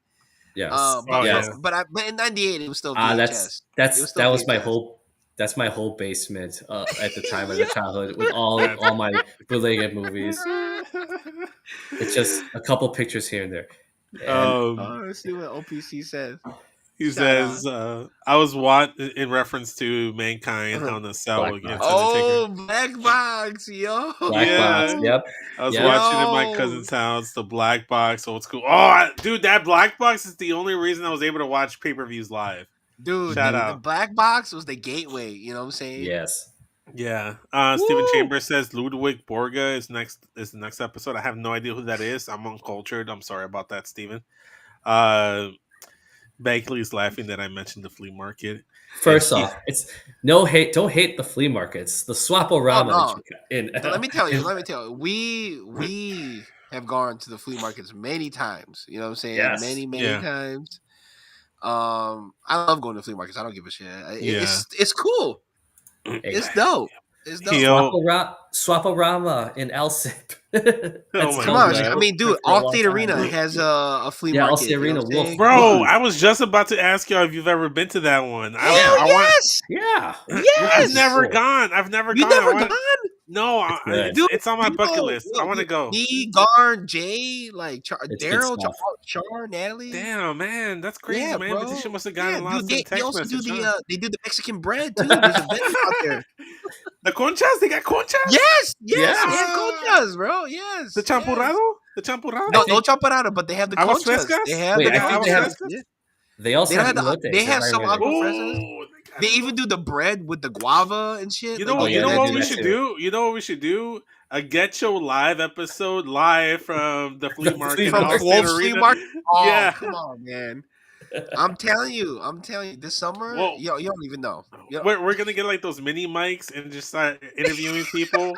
Yes. Oh, yeah. But in '98 it was still That's VHS. It was still that was VHS. that's my whole basement at the time of the Yeah. childhood with all my bootlegged movies. It's just a couple pictures here and there. And Let's see what OPC says. He Shout says, I was in reference to Mankind, Hell in a Cell Black against Box. Undertaker. Oh, Black Box, yo. Black Yeah. Box. Yep. I was Yep. watching at my Yo. cousin's house, the Black Box, old school. Oh, dude, that Black Box is the only reason I was able to watch pay-per-views live. Dude, Shout the out. Black Box was the gateway, you know what I'm saying? Yes. Yeah. Steven Woo. Chambers says Ludwig Borga is the next episode. I have no idea who that is. I'm uncultured. I'm sorry about that, Steven. Bagley's laughing that I mentioned the flea market. First off, it's no hate. Don't hate the flea markets. The Swaporama. Oh, in, So let me tell you, we have gone to the flea markets many times. You know what I'm saying? Yes. Many Yeah. times. I love going to flea markets. I don't give a shit. Yeah. It's cool. It's dope. It's dope. Yo. Swaporama in Elsip. Oh my Come on, God. I mean, dude, Allstate Arena has a flea Yeah, market. Allstate Arena, you know what I'm saying? Bro, I was just about to ask y'all if you've ever been to that one. Yes. Yeah. Yes. I've never Cool. gone. I've never You gone. never I want- gone? No, good. Dude, it's on my bucket list. I want to go. Me, Garn, Jay, like It's good Daryl, stuff. Char, Natalie. Damn, man, that's crazy. Yeah, My bro. invitation must have gotten Yeah, lost dude, in they text also do message. the they do the Mexican bread too. There's a vendor out there. The conchas? They got conchas? Yes, Yes. they have conchas, bro. Yes. The champurrado? The champurrado? No champurrado, but they have the Aguas conchas. frescas? They have Wait, the I think they have- conchas. Yeah. They also They don't have have elotes, they have if I some remember. agua fresas. They even do the bread with the guava and shit. You know, Like, yeah, you know they what do we that should too. do? You know what we should do? A Getcho live episode live from the flea The market flea in from market. Allstate Wolf's Flea Arena. Market. Oh, Yeah. come on, man. I'm telling you, this summer, Whoa. you don't even know. You know- We're gonna get like those mini mics and just start interviewing people.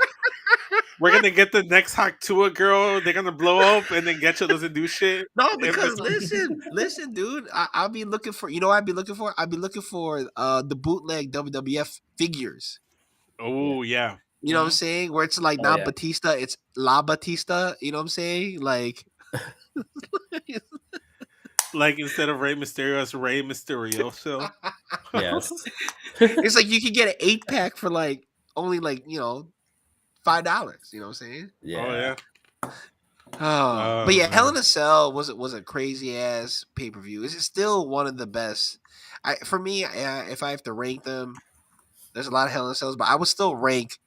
We're gonna get the next Haktua girl. They're gonna blow up, and then Getcho doesn't do shit. No, because listen, dude. I'll be looking for. You know what I'd be looking for? I'd be looking for the bootleg WWF figures. Oh yeah. You know what I'm saying? Where it's like Oh, not yeah. Batista, it's La Batista. You know what I'm saying? Like, Like instead of Rey Mysterio, it's Rey Mysterio. So Yes. it's like you could get an 8-pack for like only like $5. You know what I'm saying? Yeah. oh yeah. But Oh yeah, Hell man, in a Cell was a crazy ass pay per view. Is it still one of the best? For me, if I have to rank them, there's a lot of Hell in a Cells, but I would still rank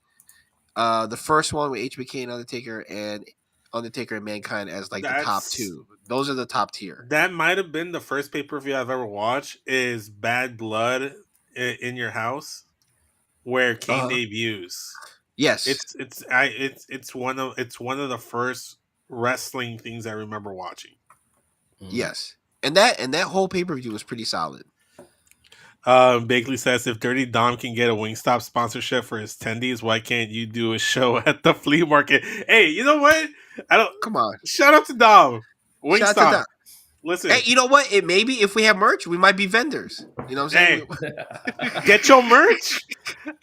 the first one with HBK and Undertaker and Mankind as like the top that's two. Those are the top tier. that might have been the first pay per view I've ever watched. Is Bad Blood in your house where Kane Uh huh. debuts. Yes. It's one of the first wrestling things I remember watching. Mm. Yes. And that whole pay per view was pretty solid. Bakley says if Dirty Dom can get a Wingstop sponsorship for his tendies, why can't you do a show at the flea market? Hey, you know what? I don't. Come on. Shout out to Dom. Shout out to Wingstop. that. Hey, Listen, you know what? It maybe if we have merch, we might be vendors. You know what I'm saying? hey, get your merch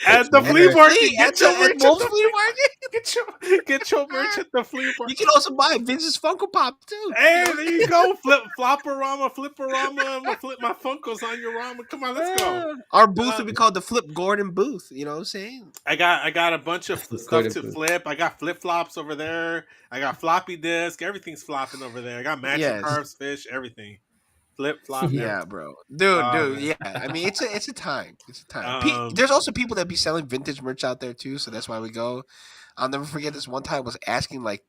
at the flea Merch. market. Get your At merch at Wolf's the Flea Market. get your merch at the flea You market. can also buy Vince's Funko Pop too. Hey, there you go. Flopperama, Flipperama. I'm gonna flip my Funkos on your Rama. Come on, let's go. Our booth Uh, would be called the Flip Gordon booth. You know what I'm saying? I got a bunch of Let's go stuff to to booth. flip. I got flip flops over there. I got floppy disk. Everything's flopping over there. I got matching Yes. carbs, fish, everything. Flip flop, Yeah, everything. bro. Oh Dude. man. Yeah. I mean, it's a time. It's a time. Um. There's also people that be selling vintage merch out there too, so that's why we go. I'll never forget this one time I was asking like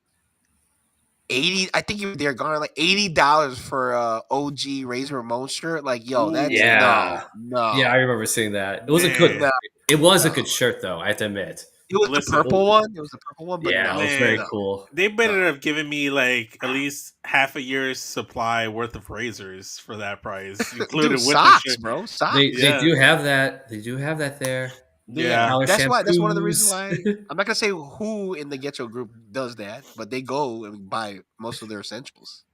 80. I think you were there, gone like $80 for OG Razor Ramon shirt. Like, yo, that's Yeah. no. Yeah, I remember seeing that. It was a Man. good. No. It was a good shirt, though. I have to admit. It was Listen. the purple one. It was the purple one, but Yeah, no, it was very Man. cool. They better have given me like at least half a year's supply worth of razors for that price, included Dude, with socks, the shirt. bro. Socks. They Yeah. do have that. They do have that there. Yeah. Dollar That's why. That's one of the reasons shampoos. why I'm not gonna say who in the Getcho group does that, but they go and buy most of their essentials.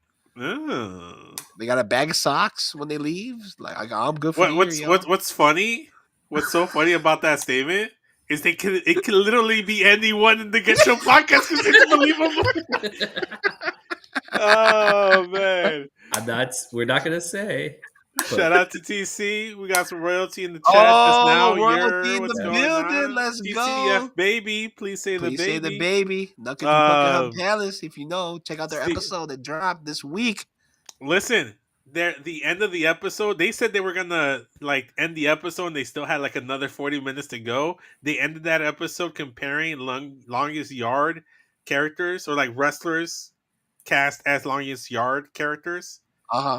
Oh. They got a bag of socks when they leave. Like I'm good for the year, yo. What's funny? What's so funny about that statement is it can literally be anyone in the Get Show podcast because it's believable. Oh man! We're not gonna say. Shout out to TC. We got some royalty in the chat just now. Royalty in What's the going building. on? Let's TCF go. baby. Please say Please the say baby. the baby. Nuggets in Buckingham Um, Palace. If you know, check out their see- episode that dropped this week. Listen, the end of the episode, they said they were gonna like end the episode and they still had like another 40 minutes to go. They ended that episode comparing longest yard characters or like wrestlers cast as longest yard characters.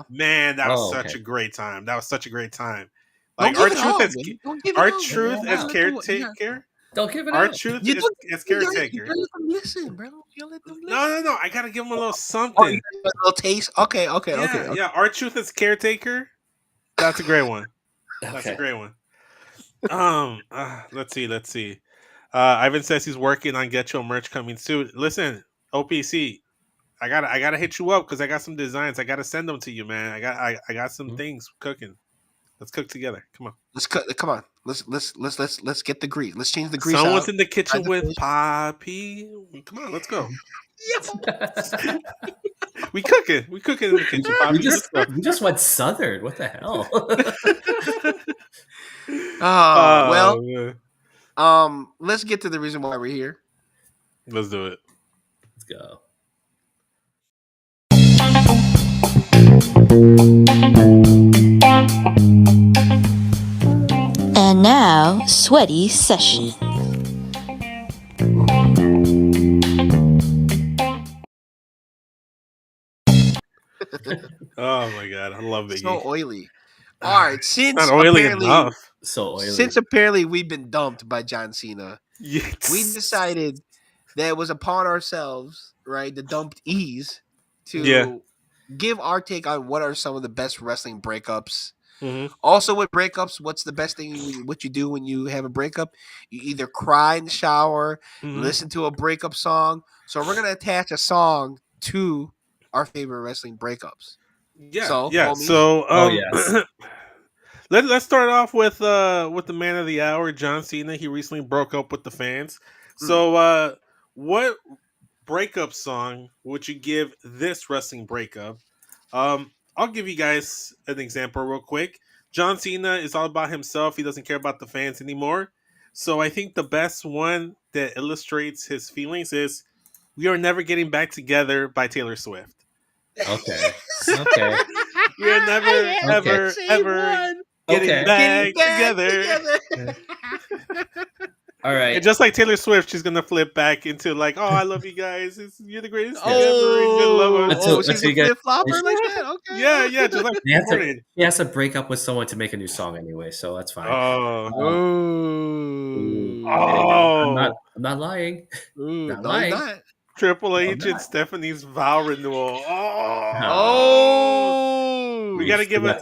Man, that was such a great time. That was such a great time. Like Don't give it all, man. Don't give it our all, truth man. as Yeah. caretaker. Don't give it Our up. truth You as You caretaker. gotta let them listen, bro. You gotta let them listen. No. I gotta give them a little Oh, something. you got a little taste. Okay. Yeah. Our truth as caretaker. That's a great one. That's a great one. Let's see. Ivan says he's working on Get Your merch coming soon. Listen, OPC, I gotta hit you up because I got some designs. I gotta send them to you, man. I got some things cooking. Let's cook together. Come on. Let's cut. Come on. Let's get the grease. Let's change the grease Someone's out. in the kitchen the with fish. Poppy. Come on, let's go. We cooking in the kitchen. Poppy. We just went southern. What the hell? Well, man. let's get to the reason why we're here. Let's do it. Let's go. And now, Sweaty Session. Oh my god, I love Biggie. So oily. All right, since Not oily apparently, enough. So oily. since apparently we've been dumped by John Cena, Yes. we decided that it was upon ourselves, right, the dumped ease, to Yeah. give our take on what are some of the best wrestling breakups. Mhm. Also, with breakups, what's the best thing what you do when you have a breakup? You either cry in the shower, Mhm. listen to a breakup song. So we're gonna attach a song to our favorite wrestling breakups. Yeah. So, yeah. homies. So yes. let's start off with the man of the hour, John Cena. He recently broke up with the fans. So what breakup song would you give this wrestling breakup? I'll give you guys an example real quick. John Cena is all about himself. He doesn't care about the fans anymore. So I think the best one that illustrates his feelings is We Are Never Getting Back Together by Taylor Swift. Okay. Okay. We are never, I had Okay. ever, the same ever one. getting Okay. Getting back back together. All And right. just like Taylor Swift, she's gonna flip back into like, "Oh, I love you guys. You're the greatest thing Yes. ever. And good love us." She's Until a you get flip flopper like that. Yeah, Okay. yeah, just like he has to Morning. he has to break up with someone to make a new song anyway, so that's fine. Oh, Ooh, oh, I'm not lying. Not No, he's lying. not. Triple No, I'm H and not. Stephanie's vow renewal. Oh, we Oh. gotta give it.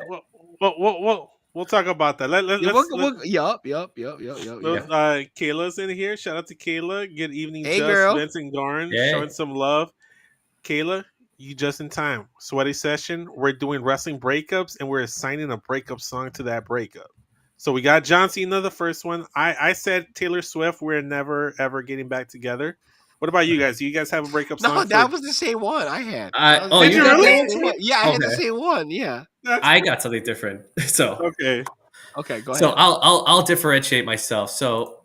We'll talk about that. Yeah, Let's yup. Yeah. Kayla's in here. Shout out to Kayla. Good evening, Hey, Just girl. Vince and Garn, Yay. showing some love. Kayla, you just in time. Sweaty session. We're doing wrestling breakups, and we're assigning a breakup song to that breakup. So we got John Cena, the first one. I said Taylor Swift. We're never ever getting back together. What about you guys? Do you guys have a breakup song No, for? that was the same one I had. Did You you got really? that? Same one. Yeah, I had the Okay. same one. Yeah. That's I got something different. So okay. Okay, go so ahead. I'll differentiate myself. So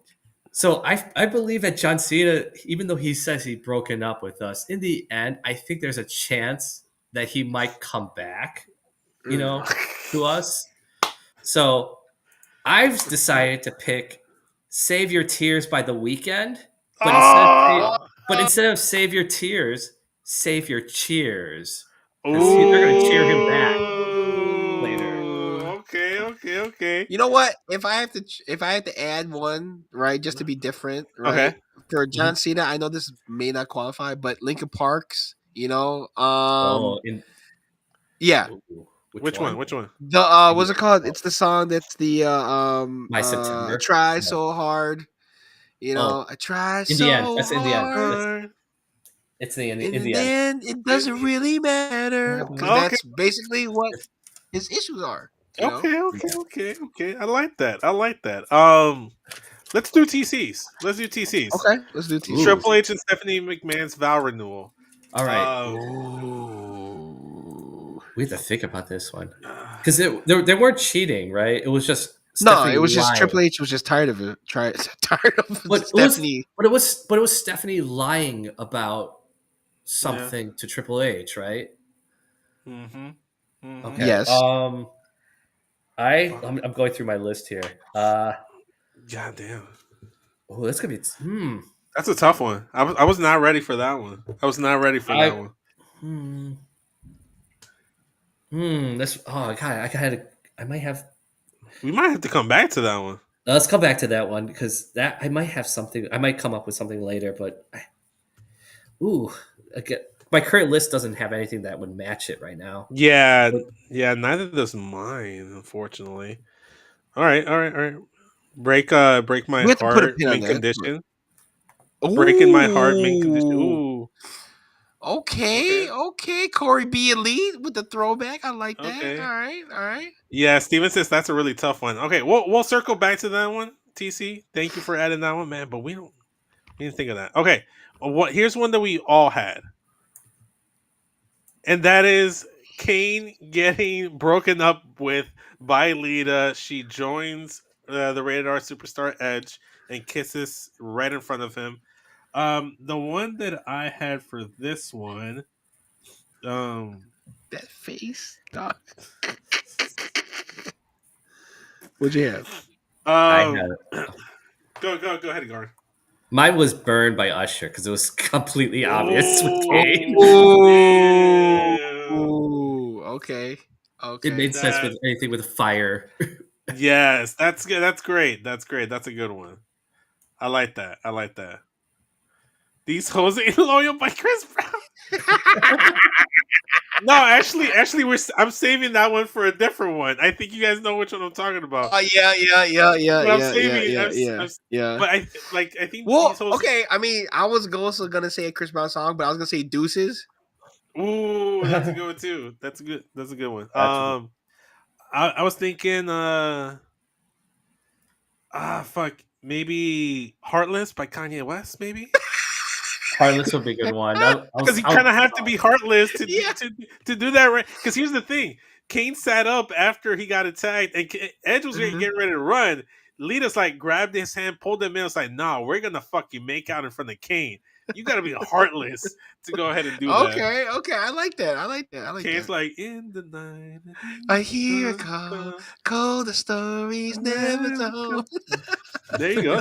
I believe that John Cena, even though he says he's broken up with us, in the end, I think there's a chance that he might come back, to us. So I've decided to pick "Save Your Tears" by The Weeknd, but Oh, instead of "Save Your Tears," "Save Your Cheers," because they're going to cheer him back later. Okay. You know what? If I have to add one, right, just to be different, Okay. right? For Mhm. John Cena, I know this may not qualify, but Linkin Park's, Oh, yeah. which one? Which one? The what's it called? It's the song that's the My September. try No. so hard. Oh, I try in the end. so That's in the end. hard. It's in In the the end. end, it doesn't really matter because Okay. that's basically what his issues are. Okay. I like that. Let's do TCs. Let's do TCs. Okay, let's do TCs. Triple H and Stephanie McMahon's vow renewal. All right. Ooh. We have to think about this one because they weren't cheating, right? It was just No, Stephanie it was just lying. Triple H was just tired of it. Tired of But Stephanie. it was Stephanie lying about something to Triple H, right? Mm-hmm. Okay. Yes. I'm going through my list here. God damn. Oh, that's gonna be. That's a tough one. I was not ready for that one. I was not ready for that one. That's God. I might have. We might have to come back to that one. Let's come back to that one because that I might have something. I might come up with something later, but again, my current list doesn't have anything that would match it right now. Yeah. Neither does mine, unfortunately. All right. Break my We have to put a heart. pin on Mint that. condition. Breaking my heart. Mint condition. Ooh. Okay. Corey B. Elite with the throwback. I like that. Okay. All right. Yeah, Steven says that's a really tough one. Okay, we'll circle back to that one. TC, thank you for adding that one, man. But we didn't think of that. Okay, here's one that we all had, and that is Kane getting broken up with by Lita. She joins the Rated R Superstar Edge and kisses right in front of him. The one that I had for this one, That face, dog. What'd you have? I had Go ahead, Gar. mine was burned by Usher because it was completely obvious with Kane. Ooh, okay. It made sense with anything with fire. Yes, that's good. That's great. That's a good one. I like that. These hoes ain't loyal by Chris Brown. No, actually, I'm saving that one for a different one. I think you guys know which one I'm talking about. Oh yeah. But I'm saving Yeah. But I think Well, these hoes. okay. I mean, I was also gonna say a Chris Brown song, but I was gonna say Deuces. Ooh, that's a good one too. That's a good one. That's I was thinking maybe Heartless by Kanye West, maybe. Heartless would be a good one. Because you kind of have to be heartless to Yeah. to do that, right? Because here's the thing: Kane sat up after he got attacked, and Edge was getting ready to run. Lita's like grabbed his hand, pulled him in. It's like, nah, we're gonna fucking make out in front of Kane. You got to be heartless to go ahead and do that. Okay, I like that. Okay, it's like in the night. I hear a call the stories never told. There you go.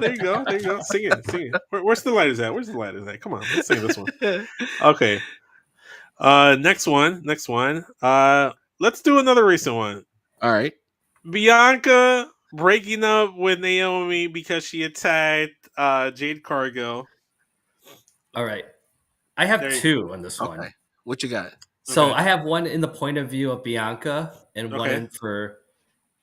Sing it. Where's the lighters at? Come on, let's sing this one. Okay. Next one. Let's do another recent one. All right. Bianca breaking up with Naomi because she attacked Jade Cargill. All right. I have There you- two on this one. Okay. What you got? So Okay. I have one in the point of view of Bianca and one Okay. in for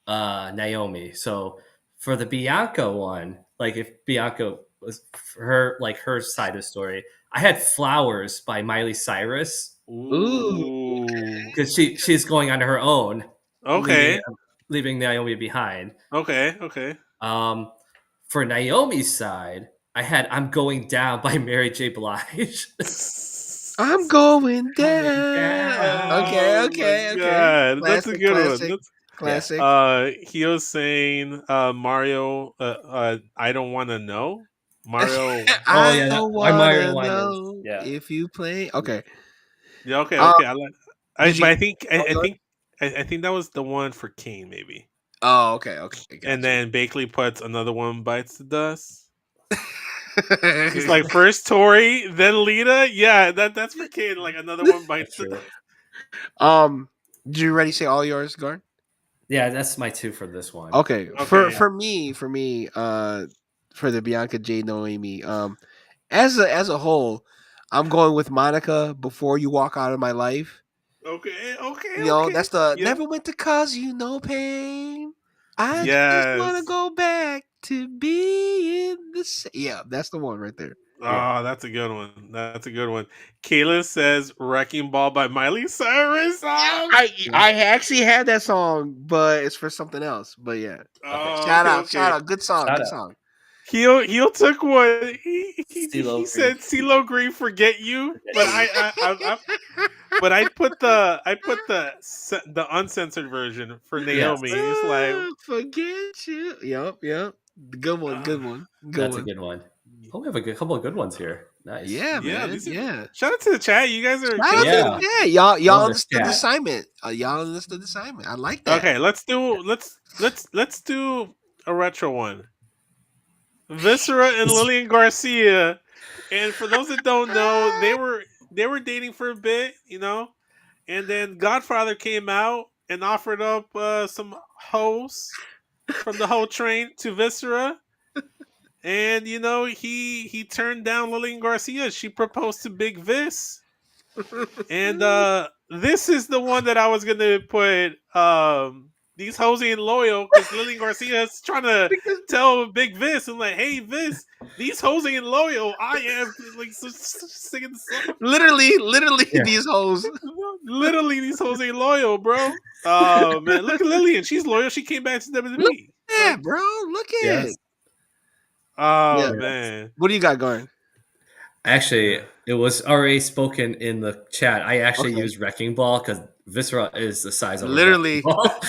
Naomi. So for the Bianca one, like if Bianca was her side of the story, I had Flowers by Miley Cyrus Ooh. because she's going on her own, Okay. leaving Naomi behind. Okay. For Naomi's side, I had I'm Going Down by Mary J. Blige. I'm going down. Oh, Okay. God. That's a Classic, good one. classic. He was saying Mario I don't want to know. Mario. I yeah, don't Mario wanna Winans. know Yeah. if you play. Okay. Yeah, okay. I did you- think that was the one for Kane, maybe. Oh, okay. Gotcha. And then Bakley puts another one bites the dust. It's like first Tori, then Lita. Yeah, that's for Kane. Like another one bites the dust. Did you already say all yours, Garn? Yeah, that's my two for this one. Okay. Okay. For me, for the Bianca J Noemi, as a whole, I'm going with Monica Before You Walk Out of My Life. Okay. You know, that's the Yeah. never went to cause you no pain. I Yes. just want to go back to be in the yeah, that's the one right there. Oh, that's a good one. Kayla says "Wrecking Ball" by Miley Cyrus. Oh, I actually had that song, but it's for something else. But yeah, shout out, good song, Shout good out. song. Heel took one. He CeeLo said CeeLo Green "Forget You," but I put the uncensored version for Naomi. It's like Forget You. Yep. Good one. That's a good one. Oh, we have a couple of good ones here. Nice. Yeah, man. these are- Yeah. Shout out to the chat. You guys are Shout out killing to it. the chat. Y'all Love understood the the chat. assignment. Y'all understood the assignment. I like that. Okay, let's do a retro one. Viscera and Lillian Garcia. And for those that don't know, they were dating for a bit, you know, and then Godfather came out and offered up some hoes from the whole train to Viscera, and you know he turned down Lillian Garcia. She proposed to Big Vis, and this is the one that I was gonna put. These hoes ain't loyal because Lillian Garcia is trying to tell Big Vis and like, hey Vis, these hoes ain't loyal. I am like singing the song. Literally, Yeah. these hoes. Literally, these hoes ain't loyal, bro. Oh man, look at Lillian. She's loyal. She came back to WWE. Yeah, bro. Look at Yes. it. Oh Yeah. man. What do you got going? Actually, it was already spoken in the chat. I actually Okay. used Wrecking Ball because Viscera is the size of Literally. a wrecking ball.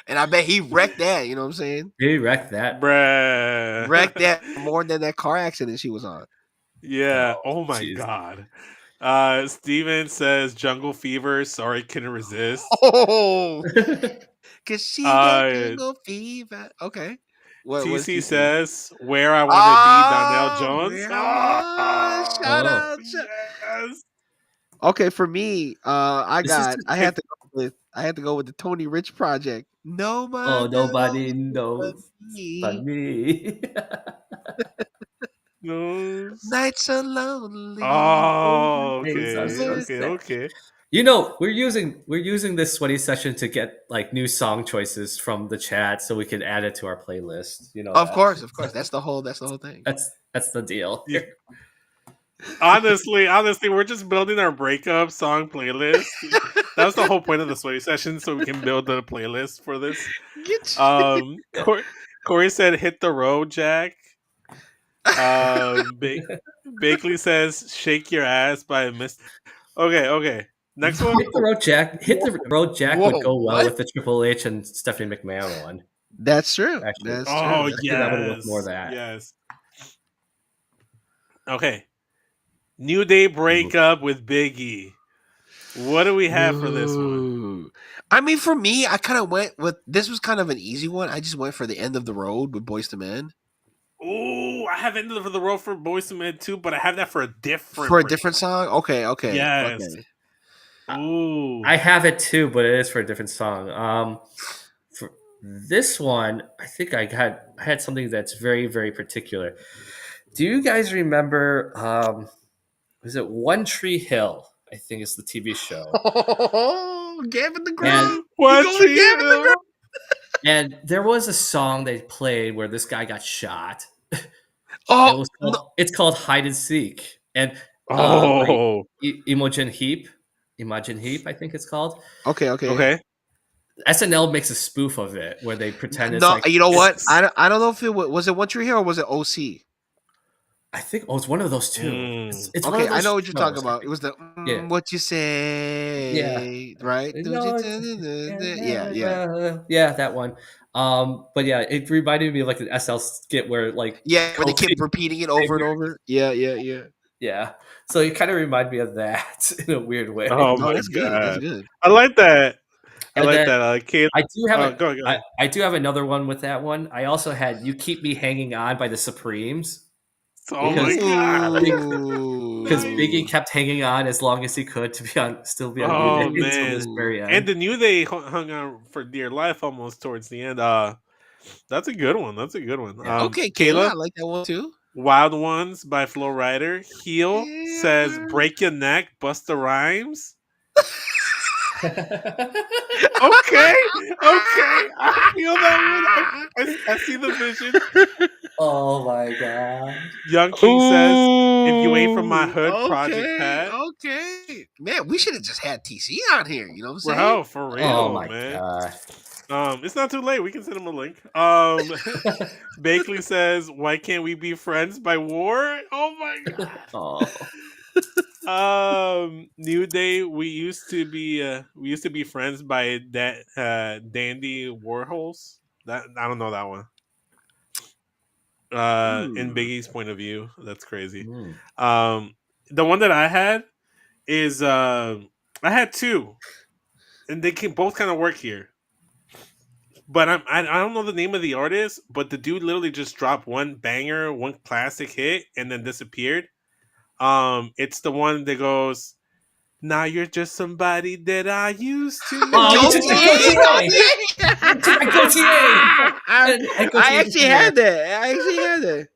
And I bet he wrecked that. You know what I'm saying? He wrecked that. Bruh. Wrecked that more than that car accident she was on. Yeah. Oh my jeez. god. Steven says Jungle Fever. Sorry, couldn't resist. Oh, cause she got Uh, jungle fever. Okay. What's TC TC? says Where I Want to Be, Donnell Jones. Where I was. Shout Oh. out. Yes. Okay, for me, I This is had to go with the Tony Rich project. Oh, nobody knows but me. me. Knows. Nights are lonely. Oh, Things are so sad. okay. You know, we're using this sweaty session to get like new song choices from the chat so we can add it to our playlist. You know, Of that. course. That's the whole thing. That's the deal. Yeah. Honestly, we're just building our breakup song playlist. That was the whole point of the sweaty session, so we can build the playlist for this. Corey said, "Hit the road, Jack." Bakley says, "Shake Your Ass" by Miss. Okay. Next one. Hit the road, Jack. Hit the road, Jack Whoa, would go well what? with the Triple H and Stephanie McMahon one. That's true. Actually. That's Oh true. yes, that would look more that. Yes. Okay. New Day break up with Biggie. What do we have for this one? Ooh. I mean, for me, I kind of went with this was kind of an easy one. I just went for the end of the road with Boys to Men Ooh, I have End of the Road for Boyz II Men too, but I have that for a different for a break. different song. Okay, okay, Yes. okay. Ooh. I have it too, but it is for a different song. For this one, I think I had something that's very, very particular. Do you guys remember? Was it One Tree Hill? I think it's the TV show. Oh, Gavin the And Groove. You What go with you Gavin the Groove? and there was a song they played where this guy got shot. Oh no. It's called Hide and Seek. And Oh. Imogen Heap, I think it's called. Okay, okay. Okay. SNL makes a spoof of it where they pretend it's No, like you know what? I don't know if it was it One Tree Hill or was it OC? I think it's one of those two. Mm. It's one Okay, of those I know what you're talking shows. I about. It think. was the Yeah. what you say, right? No, Yeah, yeah, yeah, that one. But yeah, it reminded me of like an SL skit where like yeah. Where they Coach, kept repeating it over and over. Yeah, yeah, yeah. yeah. So it kind of reminded me of that in a weird way. Oh No, my that's good. That's god. good. I like that. I And like then that. Kate. I do have Go ahead. I do have another one with that one. I also had "You Keep Me Hanging On" by the Supremes Oh my because god. Biggie Ooh. kept hanging on as long as he could to still be on New Day Oh until this man. Ooh. very And end. the New Day hung on for dear life almost towards the end. That's a good one. That's a good one. Yeah. Okay, Kayla, Kayla, I like that one too. Wild Ones by Flo Rida. Heel says Yeah. break your neck, Busta Rhymes. Okay, okay. I feel that one. I see the vision. Oh my god. Young King says, if you ain't from my Ooh, hood, Project okay, Pat. okay. Man, we should have just had TC on here. You know what I'm saying? Bro, for Oh real, my man. god. It's not too late. We can send him a link. Bakley says, "Why can't we be friends by war?" Oh my Oh. god. New Day. We used to be friends by that Dandy Warhols. That I don't know that one. In Hmm. Biggie's point of view, that's crazy. Mm. The one that I had is I had two, and they can both kind of work here. But I don't know the name of the artist, but the dude literally just dropped one banger, one classic hit, and then disappeared. It's the one that goes, "Now you're just somebody that I used to Oh, you know." took my Gaultier, Gaultier! You took my Gaultier! Gaultier. I had I Gaultier actually before. had that. I actually had that.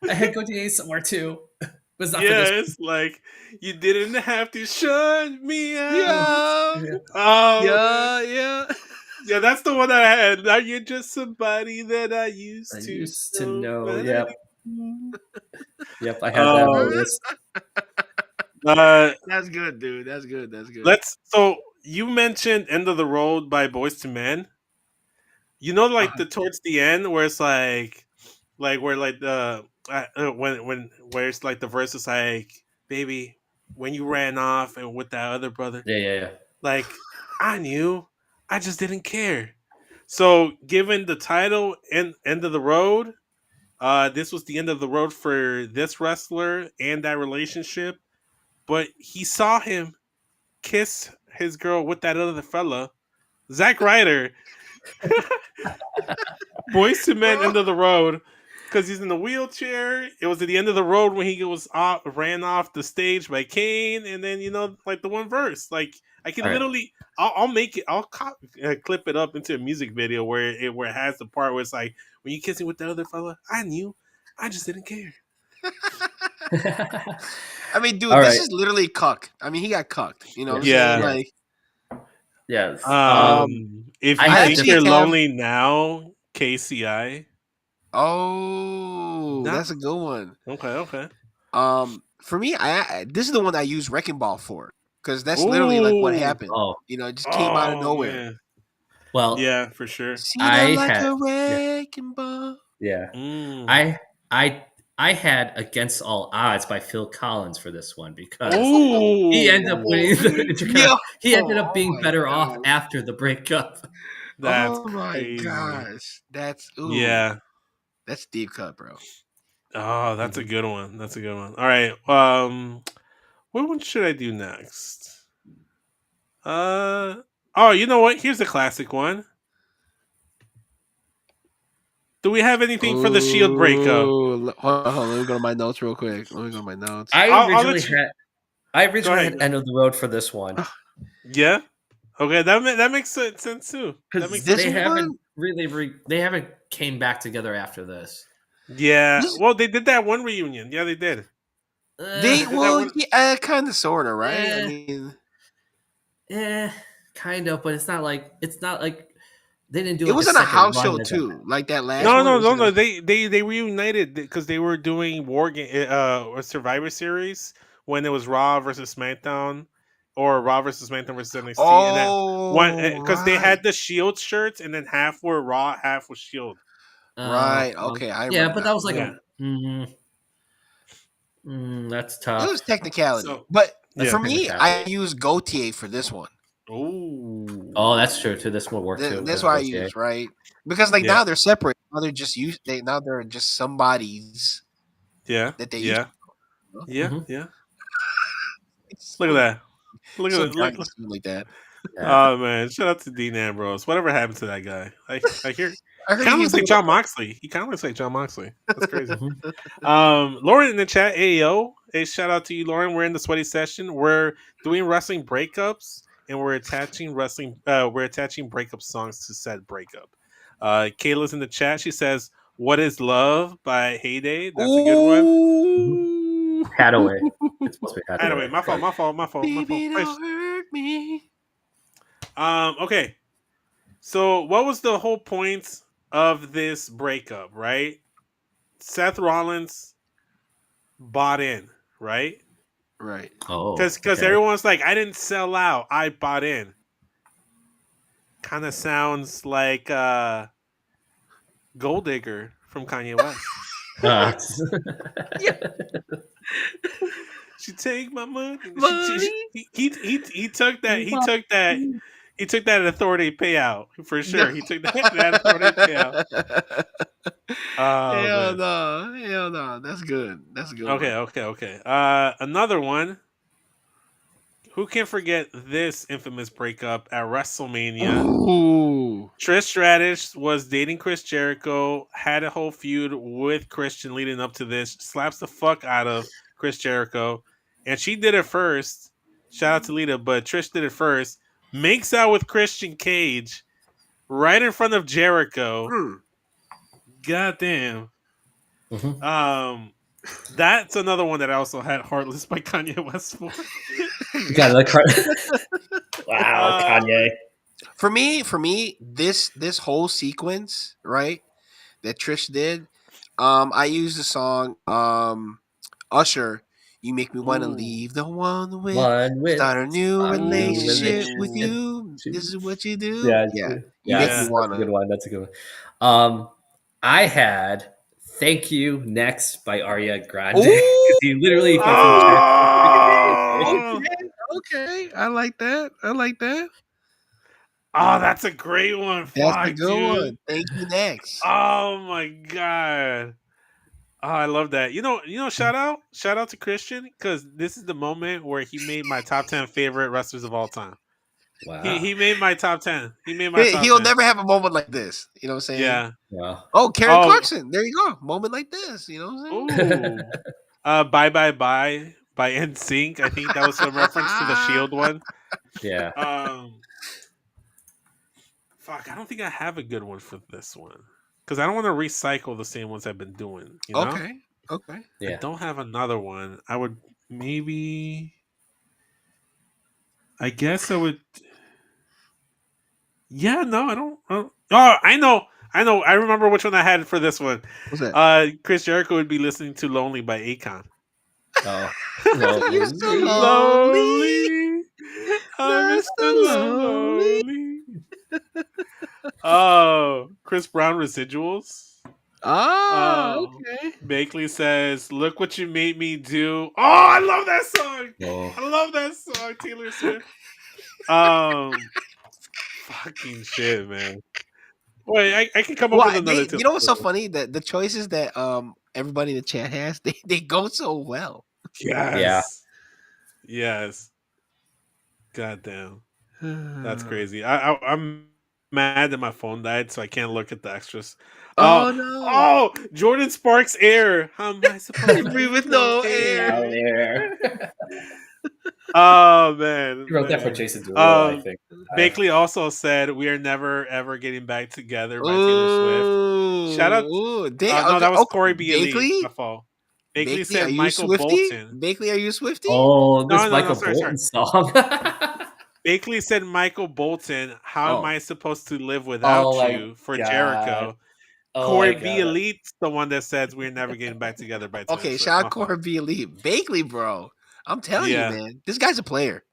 I had Gaultier somewhere too. It was not for this. Yes, like you didn't have to shut me out. Yeah, Oh man, yeah, yeah. yeah, that's the one I had. Now you're just somebody that I I used to used to know. know. Buddy. Yep. I had that on the Um, list. uh, That's good, dude. That's good. That's good. let's. So you mentioned "End of the Road" by Boys to Men. You know, like the towards the end where it's like where like the when where it's like the verse is like, "Baby, when you ran off and with that other brother, Yeah. like I knew, I just didn't care." So, given the title "End of the Road," this was the end of the road for this wrestler and that relationship. But he saw him kiss his girl with that other fella, Zack Ryder. Boys to Men, Bro. End of the Road, because he's in the wheelchair. It was at the end of the road when he was ran off the stage by Kane, and then like the one verse, like I can All right. literally, I'll make it, clip it up into a music video where it has the part where it's like when you kissing with the other fella, I knew, I just didn't care. I mean, dude, All this right. is literally cuck. I mean, he got cucked. You know what I'm Yeah. saying? Yeah. Like, Yes. If I you had think actually you're different. have. lonely now, KCI. Oh, No. that's a good one. Okay. For me, this is the one I use Wrecking Ball for because that's literally like what Ooh. happened. Oh, You know, it just came out of Oh nowhere. man. well, Yeah, for sure. Seen her I like had. a Yeah. wrecking ball. Yeah. Mm. I had "Against All Odds" by Phil Collins for this one because Ooh. he ended up winning the Yo, he ended up oh being my better off gosh. after the breakup. That's Oh my crazy. gosh. That's Yeah. that's deep cut, bro. Oh, that's a good one. That's a good one. All right. What one should I do next? Oh, you know what? Here's a classic one. Do we have anything for the Shield breakup? Hold on, let me go to my notes real quick. Let me go to my notes. I'll let you. I Go originally ahead. had End of the Road for this one Yeah. Okay, that makes sense too. That because makes This sense. they one? haven't they haven't came back together after this. Yeah. This- Well, they did that one reunion. Yeah, they did. They did that one. yeah, kind of, sort of, right? I Eh. mean, Kind of, but it's not like they didn't do it like was a in a second house run show as too, like that last No, one. no, Was no, in a- no. They reunited because they were doing War Game, a Survivor Series when it was Raw versus SmackDown, or Raw versus SmackDown versus NXT, and then one Oh, because they right, had the Shield shirts, and then half were Raw, half was Shield. right. Okay, I yeah, remember but that that was one. like Yeah. that's It was tough. technicality, So but That's yeah. for me, I technicality. use Gautier for this one. Oh, that's true too. This one worked too. That's With what I Gautier. use, right? Because like Yeah. now they're separate. Now they're just now they're just somebody's Yeah. that they used Yeah. to. Yeah. Mhm. Yeah. It's Look at so, that. Look so at dumb look. to do like that. Yeah. Oh man! Shout out to Dean Ambrose. Whatever happened to that guy? I hear I he heard kind of he's looks like doing John Moxley. He kind of looks like John Moxley. That's crazy. Mhm. Lauren in the chat, AO. Hey, shout out to you, Lauren. We're in the sweaty session. We're doing wrestling breakups, and we're attaching breakup songs to said breakup. Kayla's in the chat. She says, "What is love?" by Heyday. That's a good one. Ooh, Hadaway. It's supposed to be Anyway, Hadaway. my fault. But My fault. My fault. My fault. baby, don't hurt me. Okay. So, what was the whole point of this breakup, right? Seth Rollins bought in, right? Right. oh, Because okay. everyone's like, I didn't sell out, I bought in. Kind of sounds like Gold Digger from Kanye West. Uh, She take my money. Money. He took that. He took that authority payout for sure. He took that authority payout. Oh Hell man. no. Hell no. That's good. That's a good one. Okay. Another one. Who can forget this infamous breakup at WrestleMania? Ooh. Trish Stratus was dating Chris Jericho, had a whole feud with Christian leading up to this, slaps the fuck out of Chris Jericho, and she did it first. Shout out to Lita, but Trish did it first. Makes out with Christian Cage right in front of Jericho. Goddamn. mhm. That's another one that I also had Heartless by Kanye West for. You got another card. Wow, Kanye. For me, this whole sequence, right, that Trish did, I used the song Usher, You Make Me Wanna Ooh. Leave the One with One with start a new a new relationship with relationship. you. This is what you do. Yeah, Yeah. You yeah, make Yeah. me that's a wanna good one. That's a good one. I had "Thank You" next by Ariana Grande because he literally fucking Oh! Okay. I like that. I like that. Oh, that's a great one. That's a Fuck, good dude. one. Thank you next. Oh my god. Oh, I love that. Shout out to Christian because this is the moment where he made my top 10 favorite wrestlers of all time. Wow. He made my top 10. He made my top He'll 10. never have a moment like this. You know what I'm saying? Yeah. Wow. Oh, Karen Oh, Clarkson. There you go. Moment like this. You know what I'm saying? ooh. Bye Bye Bye by NSYNC. I think that was a reference to the Shield one. Yeah. Fuck, I don't think I have a good one for this one because I don't want to recycle the same ones I've been doing. Okay. Okay. I Yeah. don't have another one. I would maybe. I guess I would. Yeah, no, I don't. Oh, I know. I remember which one I had for this one. What's that? Chris Jericho would be listening to "Lonely" by Akon. Oh. You're so Lonely. lonely. I'm You're Mr. so lonely. Lonely. Oh, Chris Brown residuals. Okay. Bakley says, "Look what you made me do." Oh, I love that song. Oh. I love that song, Taylor Swift. Fucking shit, man. Wait, I can come up with another. You know what's so funny? The choices that everybody in the chat has. They go so well. Yes. Yes. Goddamn. That's crazy. I'm mad that my phone died, so I can't look at the extras. Oh no! Oh, Jordan Sparks Air. How am I supposed to Breathe breathe with without no air? air. Out there. Oh He man, wrote that for man. Jason Derulo, I think. Bakley also said we are never ever getting back together by Taylor Swift. Shout out. Ooh, No, that was oh, Corey B. Elite. Bakley. My fault. Bakley Bakley, are said you Michael Swifty? Bolton. Bakley, are you Swifty? Oh, No, this no, no. Michael Sorry, sorry. Bolton song. Bakley said Michael Bolton. How am Oh, I supposed to live Oh without my you for god. Jericho? Oh Corey my B. god. Elite's the one that says we're never getting back together by Taylor okay. Swift. Shout My out fault. Corey B. Elite. Bakley, bro. I'm telling you, Yeah, man. This guy's a player.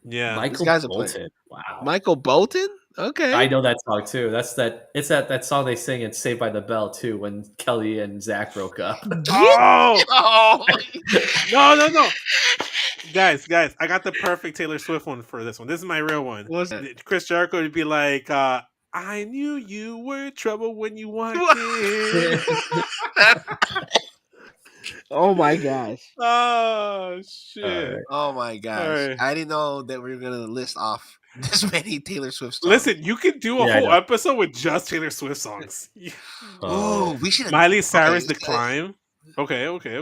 yeah. This Michael guy's a player. Bolton. Wow. Michael Bolton. Okay. I know that song too. It's that song they sing in Saved by the Bell too when Kelly and Zach broke up. Get. Oh Oh. no, no, no, guys, I got the perfect Taylor Swift one for this one. This is my real one. What's that? Chris Jericho would be like, "I knew you were trouble when you walked in." Oh my gosh. Oh All shit! right. Oh my All gosh. right. I didn't know that we were gonna list off this many Taylor Swift songs. Listen, you could do a Yeah, I whole know. episode with just Taylor Swift songs. Ooh, Oh. we should have. Miley Cyrus, Okay, The Climb. Okay. okay.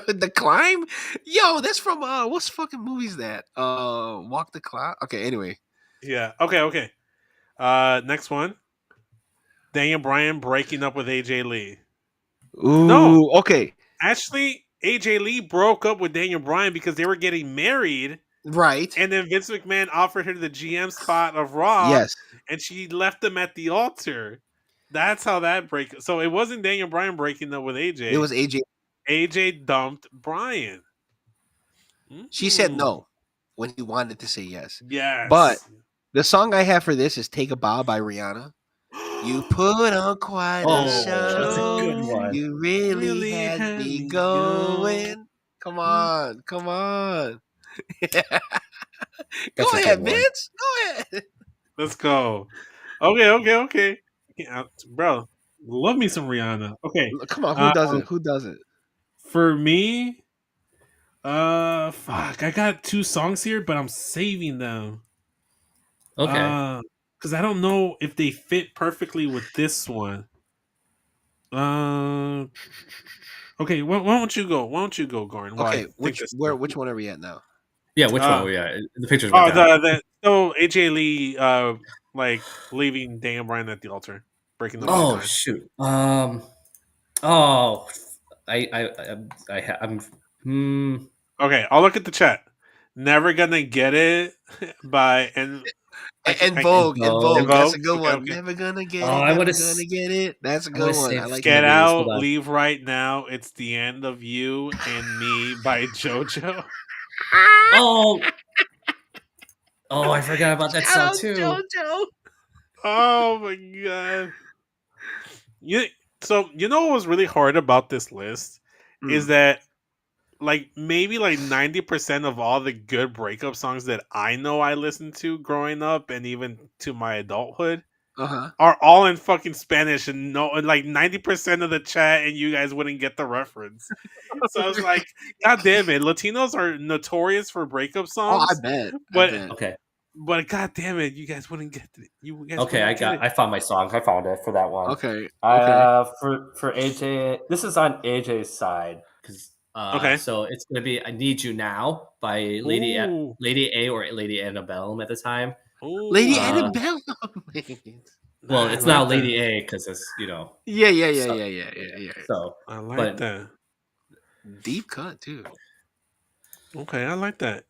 The Climb. Yo, that's from what's fucking movie is that? Walk the Cloud. Okay, anyway. Yeah. Okay. Next one. Daniel Bryan breaking up with AJ Lee. No, Ooh, okay. actually, AJ Lee broke up with Daniel Bryan because they were getting married, Right. and then Vince McMahon offered her the GM spot of Raw, Yes. and she left him at the altar. That's how that break. So it wasn't Daniel Bryan breaking up with AJ. It was AJ. AJ dumped Bryan. She said Mhm. no when he wanted to say yes. Yes. But the song I have for this is "Take a Bow" by Rihanna. You put on quite a Oh, that's a show. good one. You really had had me me going. Come on. Go That's a ahead, good one. Vince. Go ahead. Let's go. Okay. Yeah, bro, love me some Rihanna. Okay. Come on, who Um, doesn't? Who doesn't? for me, fuck, I got two songs here, but I'm saving them. Okay. Because I don't know if they fit perfectly with this one. Uh, okay. Why don't you go? Why don't you go, Gordon? Well, I Okay, think this. which one are we at now? Yeah, which Uh, one? Yeah, the pictures went oh, down. so AJ Lee, like leaving Daniel Bryan at the altar, breaking up with Oh Bryan. shoot. Oh, I'm. Okay, I'll look at the chat. Never gonna get it by and And Vogue, In Vogue. That's a good Okay, one. okay. Never gonna get Oh, it. I Never wanna gonna s- get it. That's a I wanna good one. say I like Get that. Fingers. out, Hold on. leave right now. It's the end of you and me by JoJo. Oh, I forgot about that Shout song out too. JoJo. Oh my god. So you know what was really hard about this list is that like maybe like 90% of all the good breakup songs that I know I listened to growing up and even to my adulthood Uh-huh. are all in fucking Spanish and no and like 90% of the chat and you guys wouldn't get the reference. So I was like, God damn it, Latinos are notorious for breakup Oh, I songs, bet. but Okay. God damn it, you guys wouldn't get it. You guys Okay, wouldn't get it. I found my song. I found it for that one. Okay. For AJ, this is on AJ's side because Okay. so it's gonna be "I Need You Now" by Lady Ooh. A or Lady Annabelle at the time. Ooh. Lady Uh, Annabelle. Well, I it's like now that. Lady A because it's Yeah. So, I like but that. Deep cut too. Okay, I like that.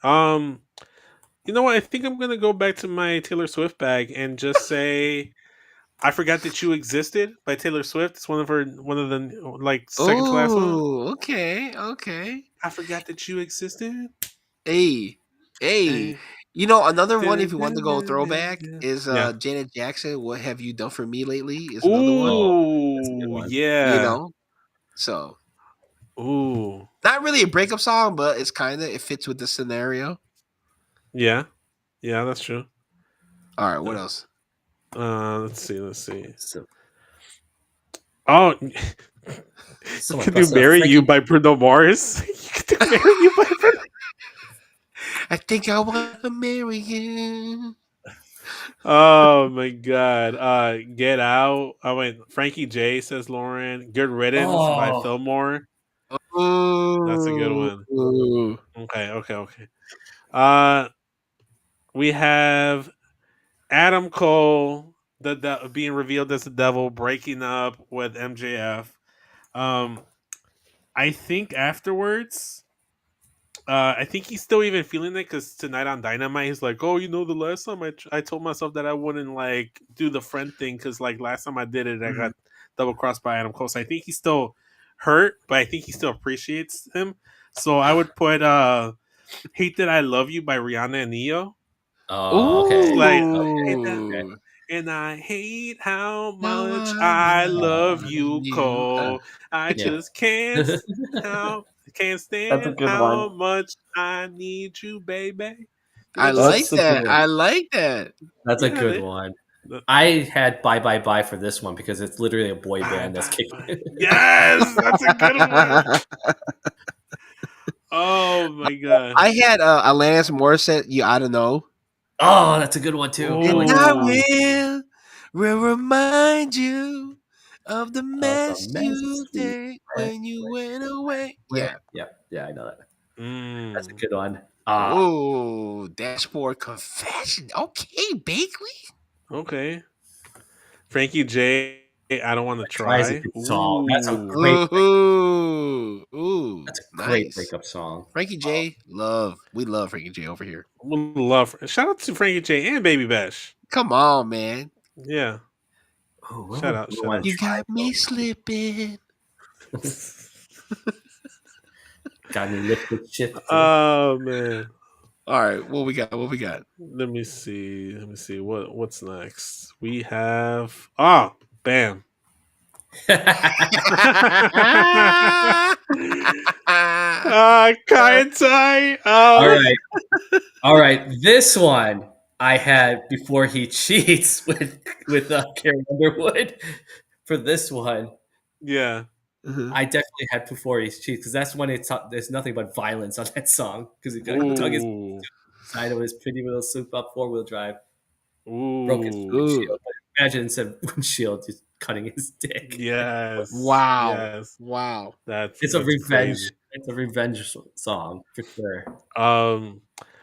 You know what? I think I'm gonna go back to my Taylor Swift bag and just say "I Forgot That You Existed" by Taylor Swift. It's one of the like second to last one. Oh, okay. I forgot that you existed. Hey. Eh. You know, another one if you want to go throwback is Yeah. Janet Jackson. What have you done for me lately? Is another one. that's a good Ooh, one. You yeah. know, so Ooh, not really a breakup song, but it's kind of it fits with the scenario. yeah, that's true. All right, what else? Let's see. So, Oh, Someone Can do bust up. "Marry You" Frankie. by Bruno Mars. You can do "Marry You" by Bruno. I think I want to marry you. Oh my god. Get Out. I went Frankie J, says Lauren. Good Riddance by Oh, Fillmore. That's a good one. Ooh. Okay. Uh we have Adam Cole being revealed as the devil, breaking up with MJF. Um I think afterwards, I think he's still even feeling it because tonight on Dynamite, he's like, "Oh, the last time I told myself that I wouldn't like do the friend thing because like last time I did it, I got double crossed by Adam Cole." So I think he's still hurt, but I think he still appreciates him. So I would put "Hate That I Love You" by Rihanna and Neo. oh, It's okay. like, Okay. and Ooh. I hate how No, much I I love love you, you. Cole. I Yeah. just how can't That's a stand good how one. much I need you, baby. I like That's a good that. one. I like that. That's a Yeah, good one. I had Bye Bye Bye for this one because it's literally a boy bye, band that's bye, kicking. bye. Yes, that's a good one. Oh my god. I had Alanis Morissette. You ought to know. Oh, that's a good one too. I And like that I Ooh. one. will remind you of the Oh, the mess you mess we take went when you went away. with. Yeah. Yeah, I know that. That's a Mm. good one. Oh, Dashboard Confession. Okay, Bakley. Okay. Frankie J. I don't want to Try is a try. good song. Ooh. Ooh, That's a great nice. breakup song. Frankie J, we love Frankie J over here. Would love. Shout out to Frankie J and Baby Bash. Come on, man. Yeah. Oh, what Shout would out. you Shout want out. to You try got me slipping. though? Got me lifted, shifted. Oh man. All right, what we got? What we got? Let me see. What's next. We have bam. Kai Tai. All right. All right. This one I had before he cheats with Carrie Underwood. For this one, Yeah. Mhm. I definitely had before he cheats because that's when there's nothing but violence on that song because he got dug his Ooh. side of his pretty little soup up 4-wheel drive, broke his Ooh. Ooh. windshield. But imagine instead of windshield, just cutting his dick. Yes. Wow. Yes. Wow. It's a That's revenge. crazy. It's a revenge song for sure.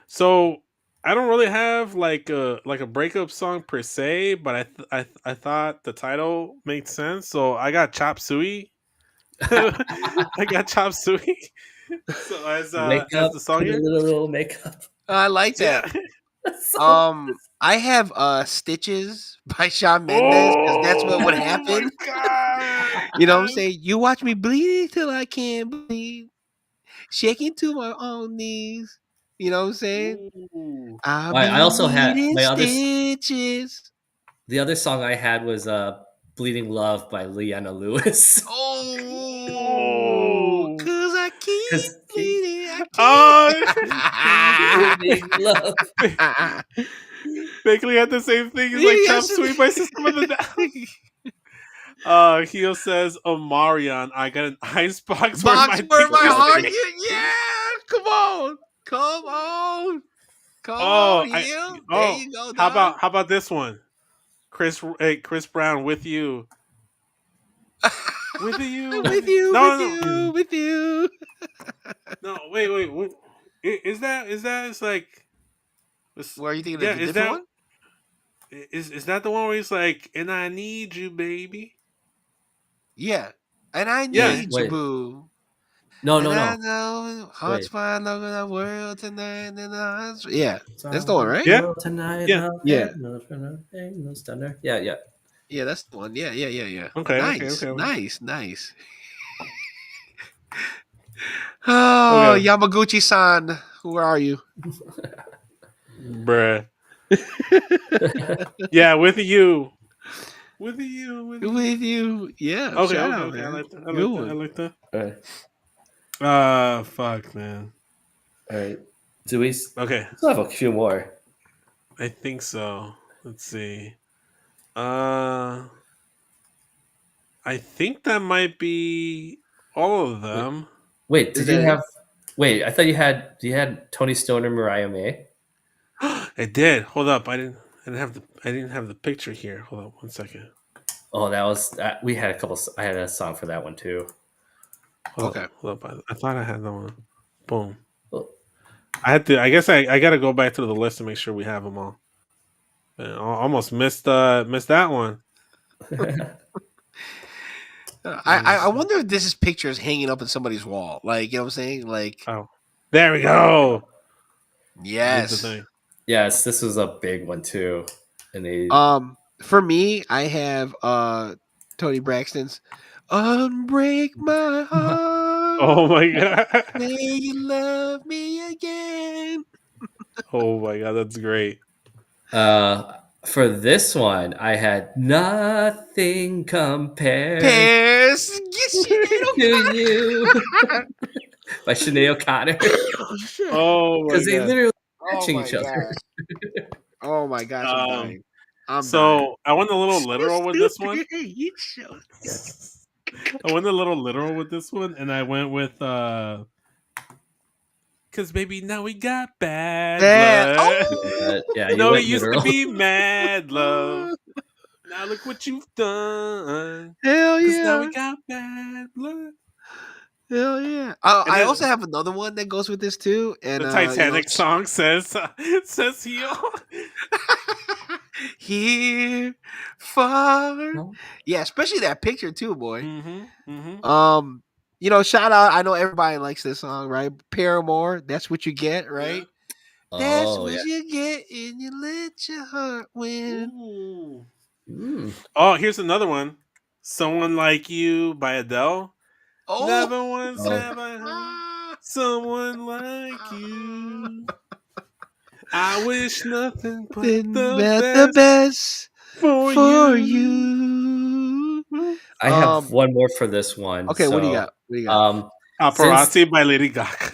So I don't really have like a breakup song per se, but I thought the title made sense, so I got Chop Suey. I got Chop Suey. So Wake as up, the song put a here, little makeup. I like yeah. that. So I have Stitches by Shawn Mendes because that's what would Oh my happen. god! You know what I'm saying? You watch me bleed till I can't bleed, shaking to my own knees. You know what I'm saying? Ooh. I'll I be also had needing my other stitches. the other song I had was "Bleeding Love" by Leanna Lewis. Oh, Oh. cause I keep Because bleeding. I Oh. bleeding love. keep. Basically had the same thing as like Chop Suey by System of the Down. Heo says, Omarion, I got an ice box where Box my where dick my used to heart be. is. Yeah, come on, come on, come Oh, on, Hill. There oh, you go, how dog. about this one? Chris Brown with you. With you, with With you. you, with No, you, with you. no. Wait. What, is that it's like Where are you thinking yeah, of a different one? is that the one where he's like, and I need you, baby? Yeah, and I Yeah. need you, Wait, boo. no, And no, I no. know hearts Wait. flying over the world tonight. And yeah, that's the one, Song right? Yeah. world tonight, Yeah. no Yeah, head, no thriller, no stunner. Yeah, yeah. yeah, that's the one. Yeah. Okay. Nice. Oh, Okay. Yamaguchi-san, where are you? Bruh. Yeah, with you. With you, with you. With you. Yeah, Okay, shout okay, out, okay. I man. like that. I Good like that. I one. like that. All right, Fuck, man. all right. Do we Okay, still have a few more? I think so. Let's see. Uh, I think that might be all of them. Wait, Is did you that it? have? Wait, I thought you had Tony Stone and Mariah May. I did. Hold up. I didn't have the picture here. Hold on 1 second. Oh, that was that. We had a couple. I had a song for that one too. Okay. Hold up. I thought I had that one. Boom. Oh, I had to. I guess I got to go back to the list to make sure we have them all. I almost missed that one. I wonder if this is pictures hanging up in somebody's wall. Like, you know what I'm saying? Like, Oh, there we go. Did the yes. thing. yes, this was a big one too. And they. For me, I have Tony Braxton's "Unbreak My Heart." Oh my god. Say you love me again. Oh my god, that's great. For this one, I had nothing compares Paris, get to you by Sinead O'Connor Oh shit! Oh my because they god. literally Oh matching my each other. gosh! Oh my gosh! I'm Um. dying. I'm dying. So I went a little So literal with this one. stupid. You so- I went a little literal with this one, and I went with because baby, now we got bad Bad. blood. Oh. Yeah, you No, it went used to literal. be mad love. Now look what you've done. Hell Because now we yeah! got bad blood. Hell yeah! And I then also have another one that goes with this too, and the Titanic song says heal. here far. No? Yeah, especially that picture too, boy. Mm-hmm. Shout out. I know everybody likes this song, right? Paramore. That's what you get, right? That's Oh what yeah. you get, and you let your heart win. Ooh. Mm. Oh, here's another one. Someone Like You by Adele. Oh, Never once Oh. have I heard someone like you. I wish nothing but then the bet the best best for for you. you. I have one more for this one. Okay, what do you So, got? What do you got? since Paparazzi by Lady Gaga.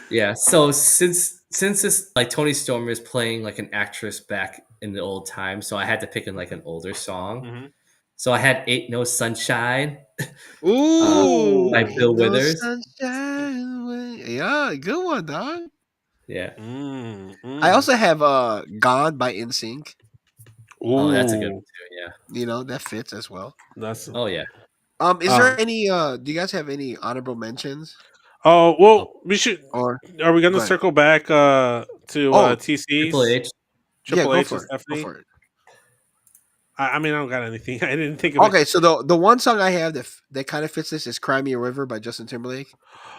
yeah, so since this like Tony Storm is playing like an actress back in the old time, so I had to pick in like an older song. Mm-hmm. So I had "Ain't No Sunshine" uh, Ooh, by ain't Bill no Withers. sunshine. Yeah, good one, dog. Yeah. I also have "Gone" by NSYNC. Oh, that's a good one Ooh, too. That fits as well. that's Yeah. Oh yeah. Is uh, there any? Do you guys have any honorable mentions? oh Oh, well, we should. Or Are we gonna go ahead. circle back to Oh, Triple TC's H. yeah, Triple go H and for it. Go Stephanie? for it. I mean, I don't got anything. I didn't think of Okay, so the one song I have that kind of fits this is "Cry Me a River" by Justin Timberlake.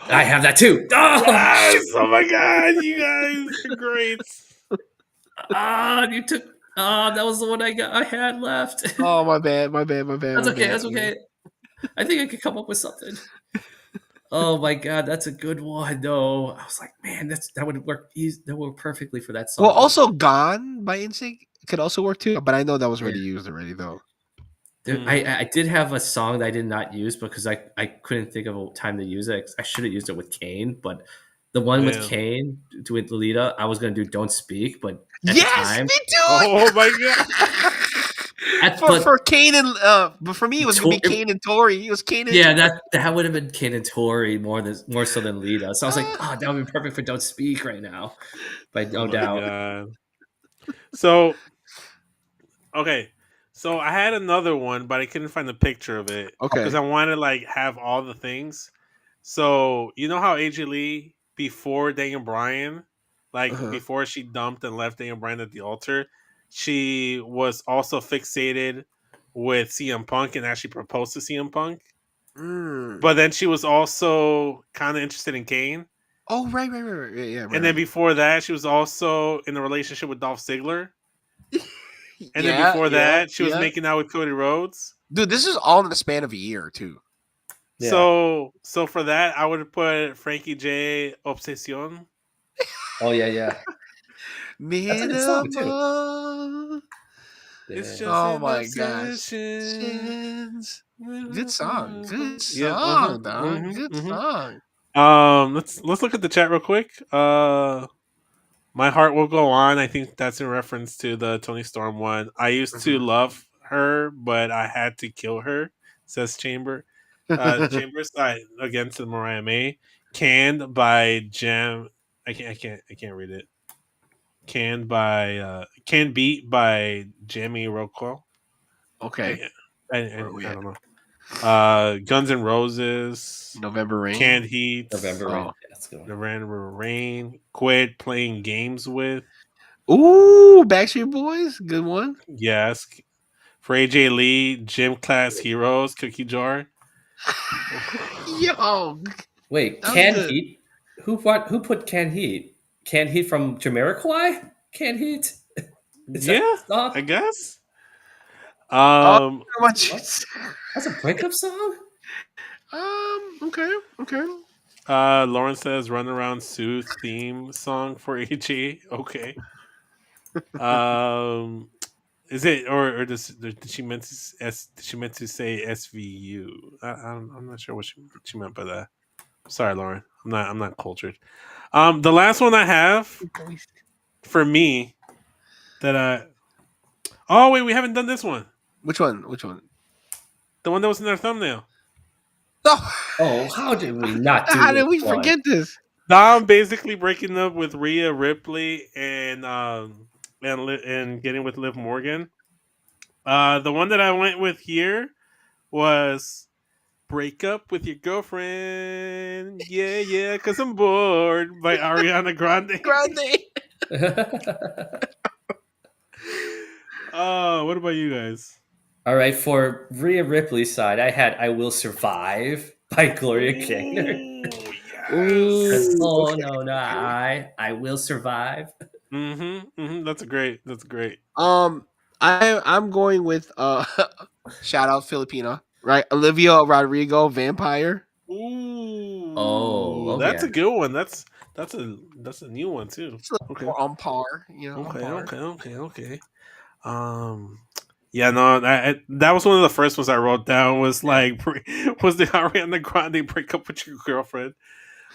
I have that too. Oh Yes! shoot! Oh my god, you guys are great. You took. That was the one I had left. Oh, my bad, my bad, my bad, That's my okay. bad. That's okay. I think I could come up with something. Oh my god, that's a good one. Though I was like, man, that would work. That would work perfectly for that Well, song. also "Gone" by NSYNC could also work too, but I know that was Yeah. already used already though. I did have a song that I did not use because I couldn't think of a time to use it. I should have used it with Kane, but the one with Damn. Kane with Lolita, I was gonna do "Don't Speak," but at the Yes, time, me too. Oh my god. for Kane and but for me it was gonna be Tor- Kane and Tori. It was Kane and yeah, Tori. that would have been Kane and Tori more so than Lita. So I was like, oh, that would be perfect for "Don't Speak" right now, but Oh no my doubt. god. So okay. So I had another one, but I couldn't find a picture of it because Okay. I wanted to like have all the things. So you know how AJ Lee before Daniel Bryan, like Uh-huh. before she dumped and left Daniel Bryan at the altar, she was also fixated with CM Punk and actually proposed to CM Punk. Mm. But then she was also kind of interested in Kane. Oh, right. Yeah, And then before that, she was also in a relationship with Dolph Ziggler. And then yeah, before yeah, that, she was yeah. making out with Cody Rhodes. Dude, this is all in the span of a year too. Yeah. So for that, I would have put Frankie J. Obsession. Oh yeah. That's a good song too. Minimal. It's Yeah. just Oh an my gosh. obsession. Good song. Good Yeah. song, dog. Good song. Let's look at the chat real quick. My Heart Will Go On. I think that's in reference to the Tony Storm one. I used to love her, but I had to kill her, says Chamber. Chambers against the Mariah May. Canned by Jam. I can't read it. Can Beat by Jamie Rockwell. Okay. Where are we I at? don't know. Guns N' Roses. November Rain. Canned Heat. November Rain. Oh. Yeah, that's a good one. November Rain. Quit playing games with. Ooh, Backstreet Boys. Good one. Yes. For AJ Lee, Gym Class Heroes, Cookie Jar. Yo, Wait, that was Can good. Heat? Who put Can Heat? Can Heat from Jamiroquai? Can Heat? Is that Yeah, the song? I guess. Oh, Um, how much? That's a breakup song? Okay. Lauren says "Run Around Sue" theme song for AJ. Okay. Um, is it or did she meant to did she meant to say SVU? I'm not sure what she meant by that. Sorry, Lauren. I'm not cultured. The last one I have for me that I. Oh wait, we haven't done this one. Which one? Which one? The one that was in our thumbnail. Oh, Oh, how did we not do how did this we one? forget this? Dom basically breaking up with Rhea Ripley and getting with Liv Morgan. The one that I went with here was "Break Up with Your Girlfriend." Yeah, cause I'm bored by Ariana Grande. Grande. What about you guys? All right, for Rhea Ripley's side, I had "I Will Survive" by Gloria Gaynor. Ooh, yes. Ooh, Oh okay. no, I will survive. That's great. That's great. I'm going with shout out Filipina, right? Olivia Rodrigo, Vampire. Ooh, Oh that's yeah. a good one. That's a new one too. It's a little Okay. more on par, on Okay, par. okay. Um, yeah, no, that was one of the first ones I wrote down. Was Yeah. like, was the Ariana Grande "Break Up with Your Girlfriend"?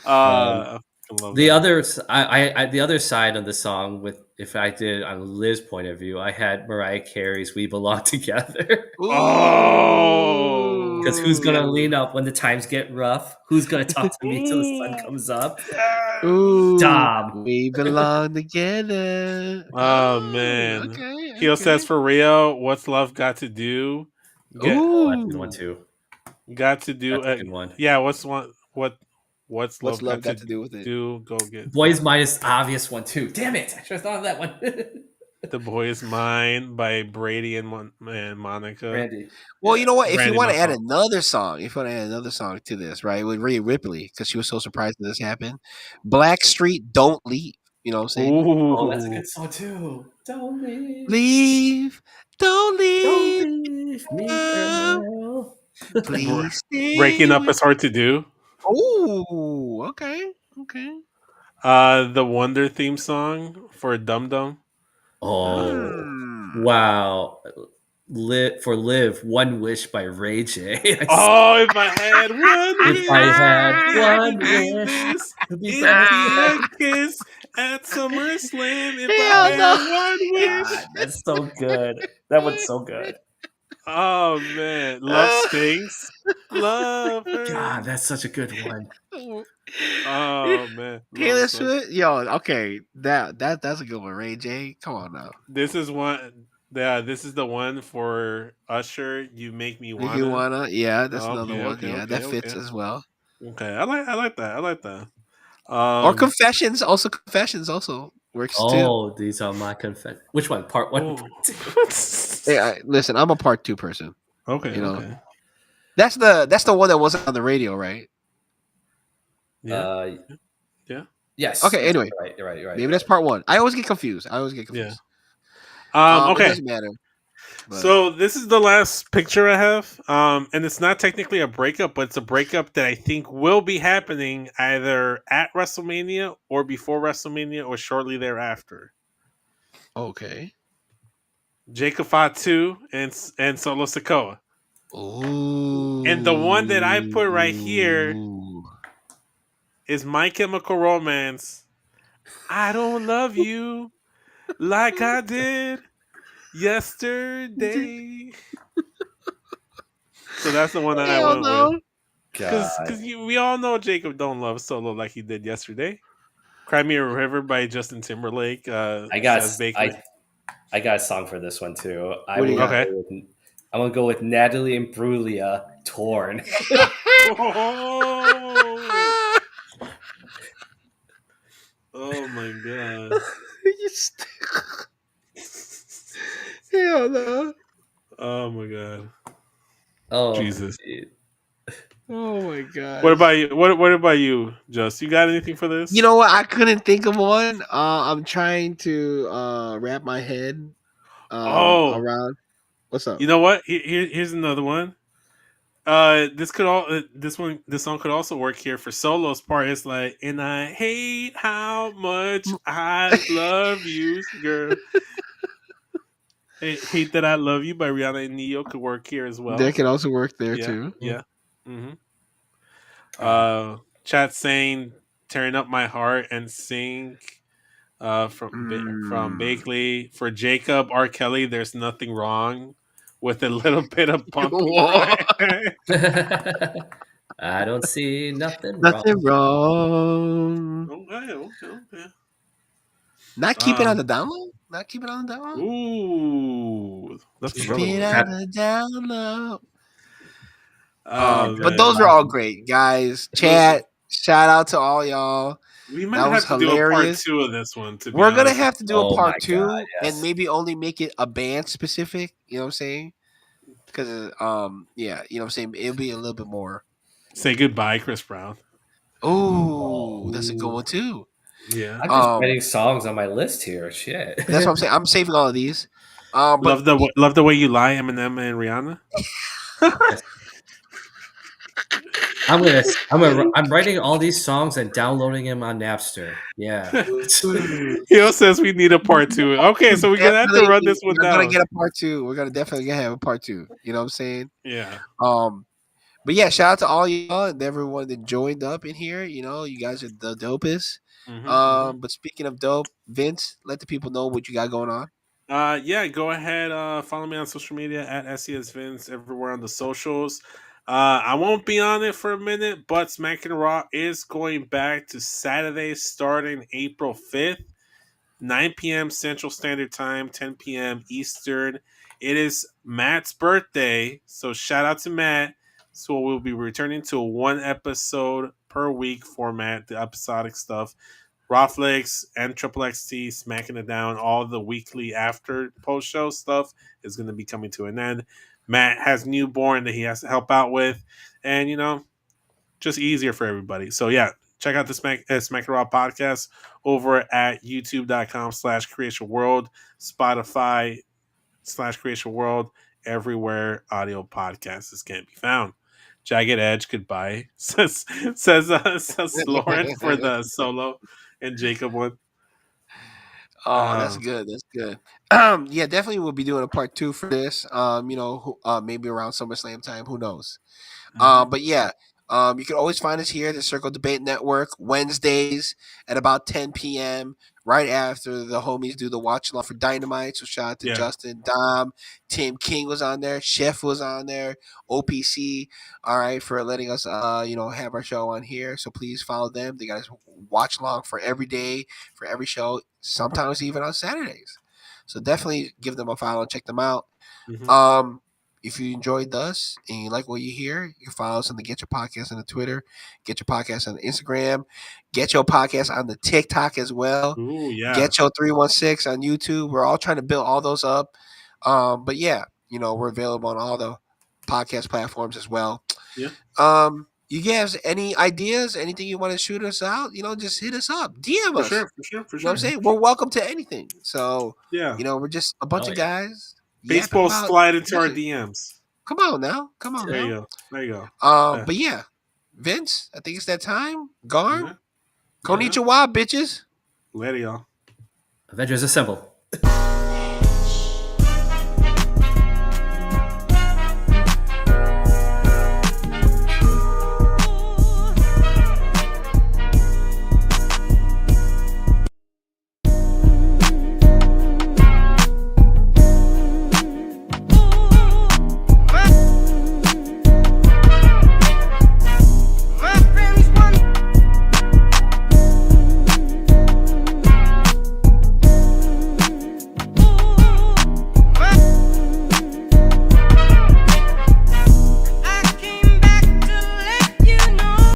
Um, I love the that. other, the other side of the song, with if I did on Liz's point of view, I had Mariah Carey's "We Belong Together." Because who's gonna Oh, lean up when the times get rough? Who's gonna talk to me till the sun ooh, comes up? Ooh, Dom. we belong together. oh Oh, man. okay, Keo says okay. for Rio, "What's love got to do?" Get Oh, that's a good one Ooh, too. got to do. That's a good one. Yeah, what's what's love love got to got to do with it? do? Go get Boys Minus obvious one too. Damn it! I should have thought of that one. "The Boy Is Mine" by Brady and Monica. Randy. Well, Yeah. you know what? If you Randy, want my to add fault. another song, if you want to add another song to this, right, with Rhea Ripley, because she was so surprised that this happened. Blackstreet, "Don't Leave." You know what I'm saying? Oh, that's a Ooh, good song too. Don't leave. Leave, don't Don't leave. leave me, Oh, girl. Br- please stay breaking up with. is hard to do. Oh, okay, okay. The Wonder theme song for Dum Dum. Oh, Hmm. wow. Live One Wish by Ray J. Oh, if I had one If I had wish, it one would be wish this. to be It'd back be a again. kiss at SummerSlam. If I Hell had no. one wish. God, that's so good. That one's so good. Oh man, love stinks. Love God, hurts. that's such a good one. Oh man, love Taylor sucks. Swift, yo, okay, that's a good one. Ray J, come on now. This is one. Yeah, this is the one for Usher. You make me If you wanna. wanna, yeah, that's another Okay, one. okay, Yeah, okay, that fits okay. as well. Okay, I like that. I like that. Or Um. Confessions also works too. Oh, these are my confessions. Which one? Part one, Oh. part two. Hey, listen, I'm a part two person. Okay. You know, Okay. that's the one that wasn't on the radio, right? Yeah. Uh, Yeah. yes, Okay, yes, anyway, you're right, you're right, maybe you're that's right. part one. I always get confused. Yeah. It Okay. doesn't matter. But So this is the last picture I have. And it's not technically a breakup, but it's a breakup that I think will be happening either at WrestleMania or before WrestleMania or shortly thereafter. okay. Jacob Fatu and Solo Sikoa. And the one that I put right here Ooh. is My Chemical Romance. I don't love you like I did Yesterday. So that's the one that I Hell went with. no. God. Because we all know Jacob don't love Solo like he did yesterday. Cry Me a River by Justin Timberlake. I got Chaz Baker. I got a song for this one too. What do you got? Okay. I'm gonna go with Natalie Imbruglia, Torn. Oh, oh my god. Hell no. Oh my god. Oh, Jesus. dude. Oh my god. What about you? What about you, Just? You got anything for this? You know what? I couldn't think of one. I'm trying to wrap my head Oh, around. What's up? you know what? Here's another one. This song could also work here for Solo's part. It's like, and I hate how much I love you, girl. Hate that I love you by Rihanna and Neo could work here as well. That can also work there Yeah, too. yeah. Chat saying "Tearing Up My Heart" and "Sing" from Bakley for Jacob R. Kelly. There's nothing wrong with a little bit of bumping. Whoa. I don't see nothing Nothing wrong. wrong. Okay. Not keep it on the download. Not keep it on the download. Ooh, that's Keep another it one. on the download. Oh, But man. those are all great, guys. Chat. Shout out to all y'all. We might That was have to do a part hilarious. 2 of this one. To be We're gonna honest. have to do a Oh part my 2 God, yes. and maybe only make it a band specific. You know what I'm saying? Because yeah, you know what I'm saying. It'll be a little bit more. Say goodbye, Chris Brown. Oh, that's a good one too. Yeah. I'm just writing songs on my list here. Shit. That's what I'm saying. I'm saving all of these. But Love the way you lie, Eminem and Rihanna. Yes. I'm writing all these songs and downloading them on Napster. Yeah. Hio says we need a part 2. Okay, so we're gonna have to run this one We're down. gonna get a part 2. We're gonna definitely have a part 2. You know what I'm saying? Yeah. But yeah, shout out to all y'all and everyone that joined up in here. You know, you guys are the dopest. But speaking of dope, Vince, let the people know what you got going on. Yeah, go ahead. Follow me on social media at SES Vince everywhere on the socials. I won't be on it for a minute, but Smack and Raw is going back to Saturday starting April 5th, 9 p.m. Central Standard Time, 10 p.m. Eastern. It is Matt's birthday, so shout out to Matt. So we'll be returning to a 1 episode per week format, the episodic stuff. Raw Flakes and Triple XT smacking it down. All the weekly after post show stuff is going to be coming to an end. Matt has newborn that he has to help out with, and just easier for everybody. So yeah, check out the Smack and Raw podcast over at youtube.com/Creation World, Spotify/Creation World, everywhere audio podcasts can be found. Jagged Edge, goodbye, says Lauren for the solo and Jacob one. Oh, that's good. That's good. Yeah, definitely we'll be doing a part 2 for this. Maybe around SummerSlam time. Who knows? But yeah, you can always find us here at the Circle Debate Network Wednesdays at about 10 p.m. right after the homies do the watch along for Dynamite. So shout out to Justin, Dom, Tim King was on there, Chef was on there, OPC. All right, for letting us have our show on here. So please follow them. They got us watch along for every day, for every show, sometimes even on Saturdays. So definitely give them a follow and check them out. If you enjoyed us and you like what you hear, you can follow us on the Getcho Podcast on the Twitter, Getcho Podcast on the Instagram, Getcho Podcast on the TikTok as well. Ooh, yeah. Getcho 316 on YouTube. We're all trying to build all those up. But yeah, we're available on all the podcast platforms as well. Yeah. You guys, any ideas, anything you want to shoot us out, just hit us up. DM us. For sure. You know what I'm saying? We're welcome to anything. So, Yeah. we're just a bunch of guys. Baseball slide into our DMs. Come on now. There you go. But yeah, Vince, I think it's that time. Garm, Konnichiwa, bitches. Later, y'all. Avengers Assemble.